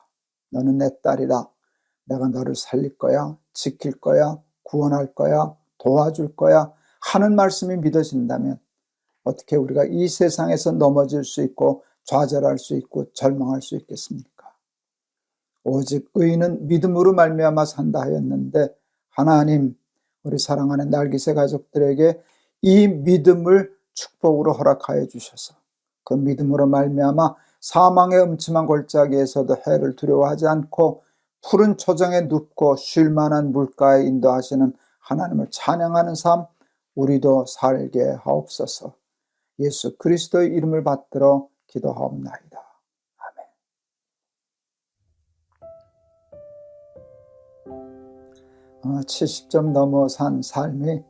너는 내 딸이라, 내가 너를 살릴 거야, 지킬 거야, 구원할 거야, 도와줄 거야 하는 말씀이 믿어진다면 어떻게 우리가 이 세상에서 넘어질 수 있고 좌절할 수 있고 절망할 수 있겠습니까? 오직 의인은 믿음으로 말미암아 산다 하였는데, 하나님, 우리 사랑하는 날기새 가족들에게 이 믿음을 축복으로 허락하여 주셔서 그 믿음으로 말미암아 사망의 음침한 골짜기에서도 해를 두려워하지 않고 푸른 초정에 눕고 쉴 만한 물가에 인도하시는 하나님을 찬양하는 삶 우리도 살게 하옵소서. 예수 그리스도의 이름을 받들어 기도하옵나이다. 아멘. 70점 넘어 산 삶이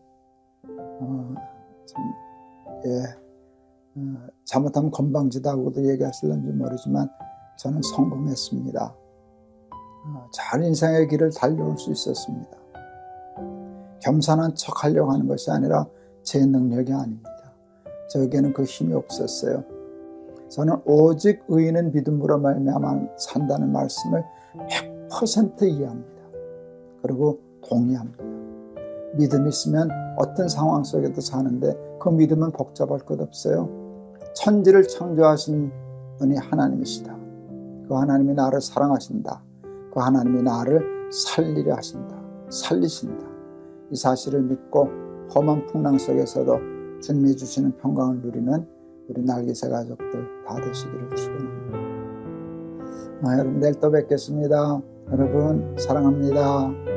잘못하면 건방지다고도 얘기하실런지 모르지만 저는 성공했습니다. 잘 인생의 길을 달려올 수 있었습니다. 겸손한 척 하려고 하는 것이 아니라 제 능력이 아닙니다. 저에게는 그 힘이 없었어요. 저는 오직 의인은 믿음으로 말미암아 산다는 말씀을 100% 이해합니다. 그리고 동의합니다. 믿음이 있으면 어떤 상황 속에도 사는데 그 믿음은 복잡할 것 없어요. 천지를 창조하신 분이 하나님이시다. 그 하나님이 나를 사랑하신다. 그 하나님이 나를 살리려 하신다. 살리신다. 이 사실을 믿고 험한 풍랑 속에서도 주님이 주시는 평강을 누리는 우리 날개새 가족들 다 되시기를 축원합니다. 여러분 내일 또 뵙겠습니다. 여러분 사랑합니다.